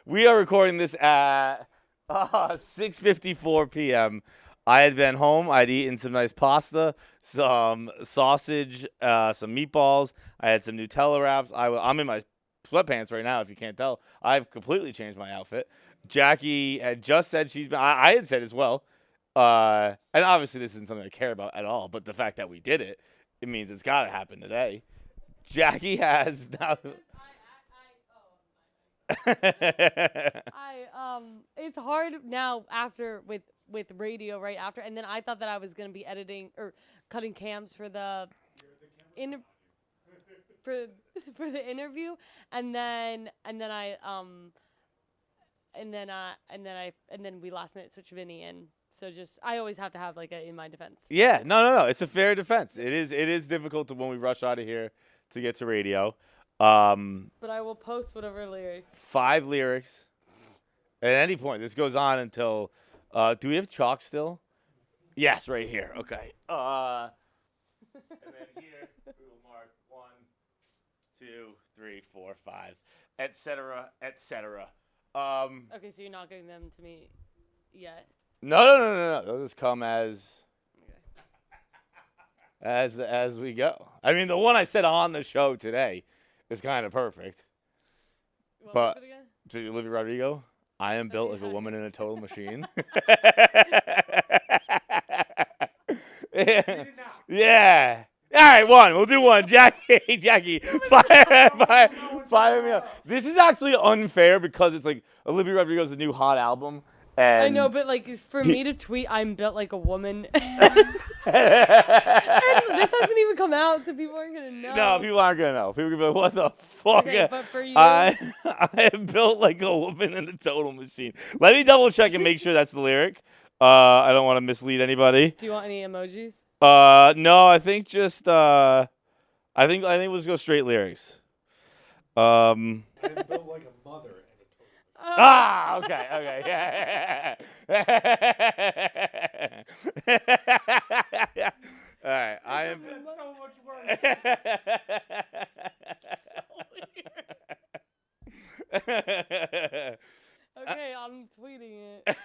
We are recording this at 6:54 p.m. I had been home. I'd eaten some nice pasta, some sausage, some meatballs. I had some Nutella wraps. I'm in my sweatpants right now, if you can't tell. I've completely changed my outfit. Jackie had just said she's been. I had said as well. And obviously this isn't something I care about at all, but the fact that we did it, it means it's got to happen today. Jackie has now. It's hard now after with radio right after, and then I thought that I was gonna be editing or cutting cams for the for the interview, and then we last minute switched Vinny, and so just I always have to have like a in my defense. Yeah, no. It's a fair defense. It is difficult when we rush out of here to get to radio. But I will post whatever lyrics. 5 lyrics. At any point, this goes on until. Do we have chalk still? Yes, right here. Okay. And then here we will mark 1, 2, 3, 4, 5, etc., etc. Okay, so you're not giving them to me yet. No. They'll just come as we go. I mean, the one I said on the show today is kind of perfect. What But was it again? to Olivia Rodrigo, I am built like a woman in a total machine. Yeah. All right, one. We'll do one. Jackie, fire me up. This is actually unfair because it's like Olivia Rodrigo's new hot album. And I know, but like for me to tweet, I'm built like a woman. And this hasn't even come out, so people aren't gonna know. No, people aren't gonna know. People are gonna be like, "What the fuck?" Okay, but for you, I am built like a woman in a total machine. Let me double check and make sure that's the lyric. I don't want to mislead anybody. Do you want any emojis? No, I think just I think we'll just go straight lyrics. I'm built like a mother. Okay, yeah. All right, I am. That's so much worse. Okay, I'm tweeting it.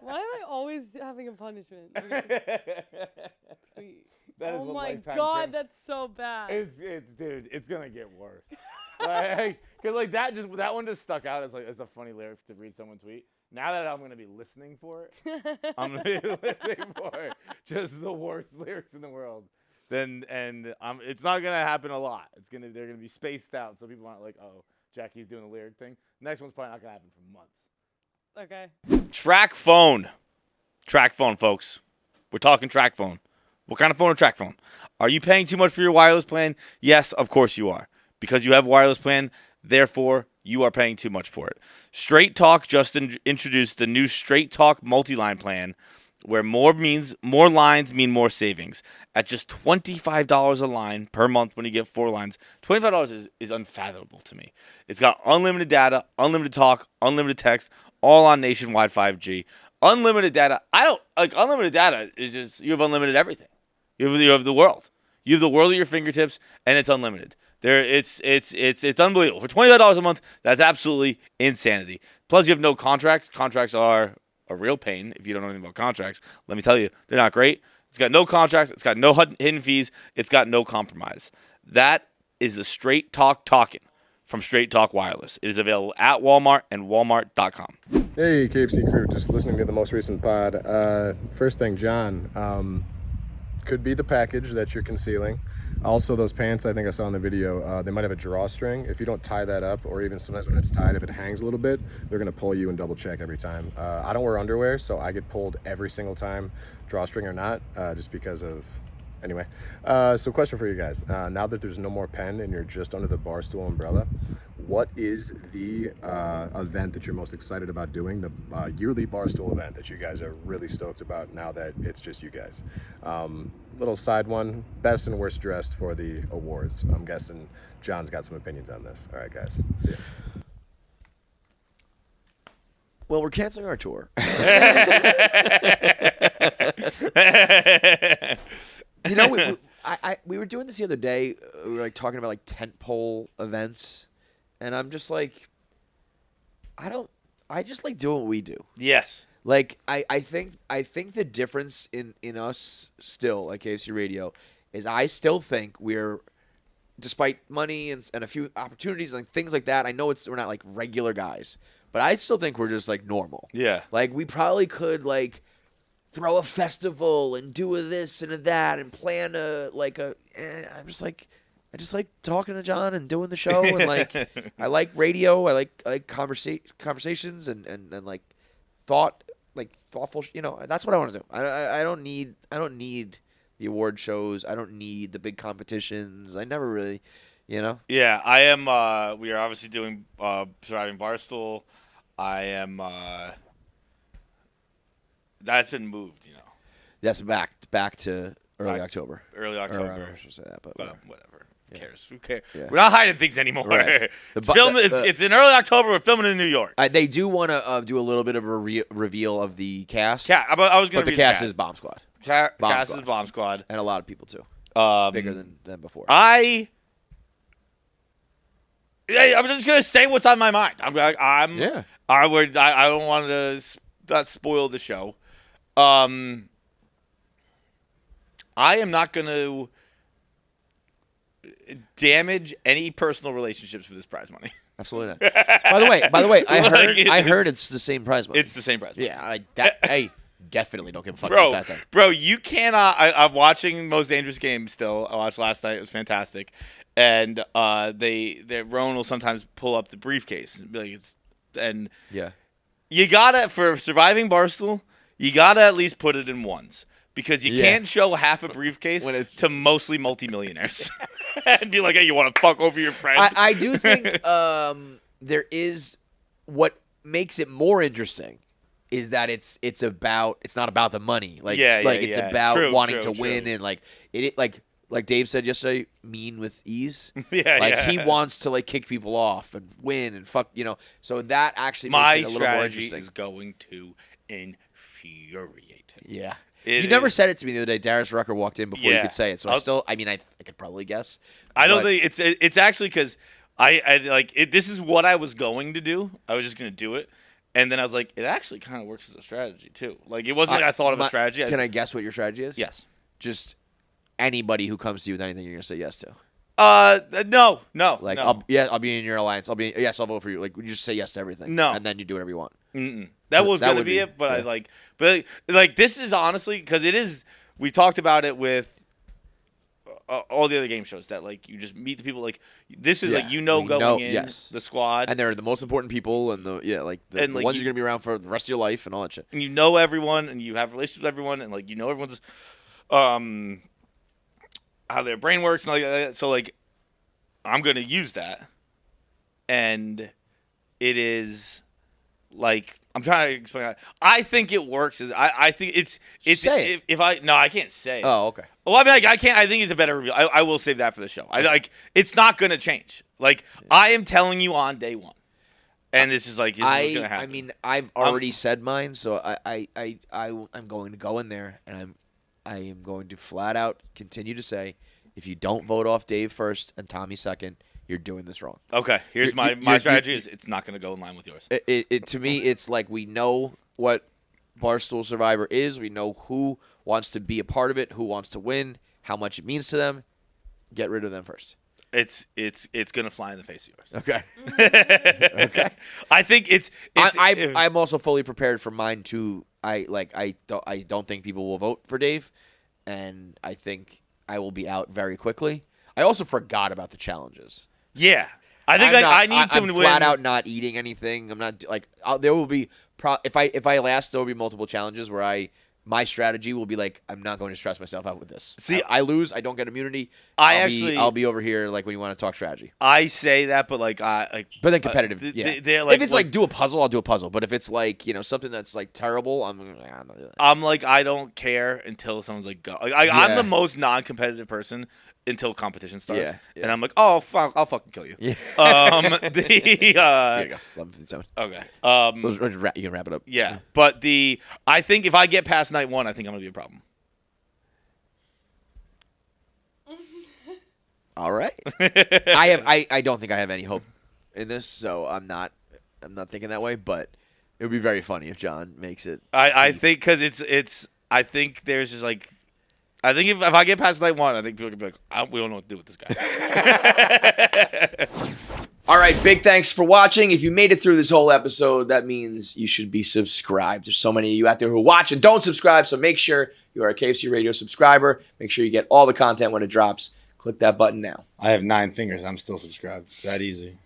Why am I always having a punishment? Tweet. That is Oh what my lifetime god, can- that's so bad. Dude, it's gonna get worse. Cause like that one just stuck out as a funny lyric to read someone tweet. Now that I'm gonna be listening for it, I'm gonna be listening for just the worst lyrics in the world. It's not gonna happen a lot. They're gonna be spaced out, so people aren't like, oh, Jackie's doing the lyric thing. Next one's probably not gonna happen for months. Okay. Track phone, folks. We're talking track phone. What kind of phone or track phone? Are you paying too much for your wireless plan? Yes, of course you are. Because you have a wireless plan, therefore, you are paying too much for it. Straight Talk just introduced the new Straight Talk multi-line plan, where more lines mean more savings. At just $25 a line per month when you get 4 lines, $25 is unfathomable to me. It's got unlimited data, unlimited talk, unlimited text, all on nationwide 5G. Unlimited data. Unlimited data is just, you have unlimited everything. You have the world. You have the world at your fingertips, and it's unlimited. It's unbelievable. For $25 a month, that's absolutely insanity. Plus, you have no contract. Contracts are a real pain if you don't know anything about contracts. Let me tell you, they're not great. It's got no contracts. It's got no hidden fees. It's got no compromise. That is the Straight Talk talking. from Straight Talk Wireless. It is available at Walmart and Walmart.com. Hey, KFC crew, just listening to the most recent pod. First thing, John, could be the package that you're concealing. Also, those pants I think I saw in the video, they might have a drawstring. If you don't tie that up, or even sometimes when it's tied, if it hangs a little bit, they're going to pull you and double check every time. I don't wear underwear, so I get pulled every single time, drawstring or not, just because of... Anyway, so question for you guys. Now that there's no more pen and you're just under the Barstool umbrella, what is the event that you're most excited about doing, the yearly Barstool event that you guys are really stoked about now that it's just you guys? Little side one, best and worst dressed for the awards. I'm guessing John's got some opinions on this. All right, guys. See ya. Well, we're canceling our tour. You know, we were doing this the other day. We were like talking about like tentpole events, and I'm just like, I just like doing what we do. Yes. Like I think the difference in us still, like KFC Radio, is I still think we're, despite money and a few opportunities and things like that, I know we're not like regular guys, but I still think we're just like normal. Yeah. Like we probably could like throw a festival and do a this and a that and plan I just like talking to John and doing the show and like I like radio, I like conversations and like thoughtful, that's what I want to do. I don't need the award shows. I don't need the big competitions. I never really, Yeah, I am we are obviously doing Surviving Barstool. I am that's been moved, That's back to early October. Early October. I don't know if I should say that, but whatever. Who cares? Who cares? Yeah. We're not hiding things anymore. Right. It's in early October. We're filming in New York. They do want to do a little bit of a reveal of the cast. I was going to But the cast is Bomb Squad. Cast is Bomb Squad. And a lot of people, too. It's bigger than before. I'm just going to say what's on my mind. I don't want to not spoil the show. I am not going to damage any personal relationships for this prize money. Absolutely not. By the way, I heard it's the same prize money. It's the same prize money. Yeah, I definitely don't give a fuck about that thing. Bro, you cannot. I'm watching Most Dangerous Game still. I watched last night. It was fantastic. And Rowan will sometimes pull up the briefcase and be like, yeah. You gotta, for Surviving Barstool, you gotta at least put it in ones. Because you can't show half a briefcase to mostly multimillionaires and be like, hey, you want to fuck over your friend? I do think there is what makes it more interesting is that it's not about the money. It's about wanting to win and like Dave said yesterday, mean with ease. He wants to like kick people off and win and fuck, So that actually makes it a little more interesting. My strategy is going to infuriate him. Yeah. You never said it to me the other day. Darius Rucker walked in before you could say it, so I could probably guess. I don't think it's actually because I like it. This is what I was going to do. I was just going to do it, and then I was like, it actually kind of works as a strategy too. Like it wasn't. I thought of a strategy. Can I guess what your strategy is? Yes. Just anybody who comes to you with anything, you're going to say yes to. No. Like no. I'll be in your alliance. I'll vote for you. Like you just say yes to everything. No. And then you do whatever you want. Mm-mm. That was going to be it, but yeah. But this is honestly, because it is, we talked about it with all the other game shows that like you just meet the people like this is going in the squad. And they're the most important people and the ones you're going to be around for the rest of your life and all that shit. And you know everyone and you have relationships with everyone and like you know everyone's how their brain works and all that. So like I'm going to use that. And it is like I'm trying to explain that. I think it works. I think it's say it. If I can't say it. Oh, okay. Well, I mean, I can't. I think it's a better review. I will save that for the show. It's not going to change. Like I am telling you on day one, and this is like this is going to happen. I mean, I've already said mine, so I'm going to go in there, and I am going to flat out continue to say, if you don't vote off Dave first and Tommy second, you're doing this wrong. Okay, here's my strategy is it's not going to go in line with yours. To me, it's like we know what Barstool Survivor is. We know who wants to be a part of it, who wants to win, how much it means to them. Get rid of them first. it's gonna fly in the face of yours. Okay. Okay. I think I'm also fully prepared for mine too. I don't think people will vote for Dave, and I think I will be out very quickly. I also forgot about the challenges. Yeah, I think I need to I'm win. flat out not eating anything. I'm not like there will be if I last, there will be multiple challenges where my strategy will be like, I'm not going to stress myself out with this. See, I lose, I don't get immunity. I'll be over here like when you want to talk strategy. I say that, but but then competitive. Yeah. If it's like do a puzzle, I'll do a puzzle. But if it's like something that's like terrible, I'm like I don't care until someone's like go. I'm the most non-competitive person until competition starts. Yeah. And I'm like, oh fuck, I'll fucking kill you. Yeah. Here you go. Okay. You can wrap it up. Yeah. But I think if I get past night 1, I think I'm gonna be a problem. All right. I don't think I have any hope in this, so I'm not thinking that way. But it would be very funny if John makes it. I think because it's. I think there's just like. I think if I get past night 1, I think people can be like, we don't know what to do with this guy. All right, big thanks for watching. If you made it through this whole episode, that means you should be subscribed. There's so many of you out there who watch and don't subscribe, so make sure you are a KFC Radio subscriber. Make sure you get all the content when it drops. Click that button now. I have 9 fingers. I'm still subscribed. It's that easy.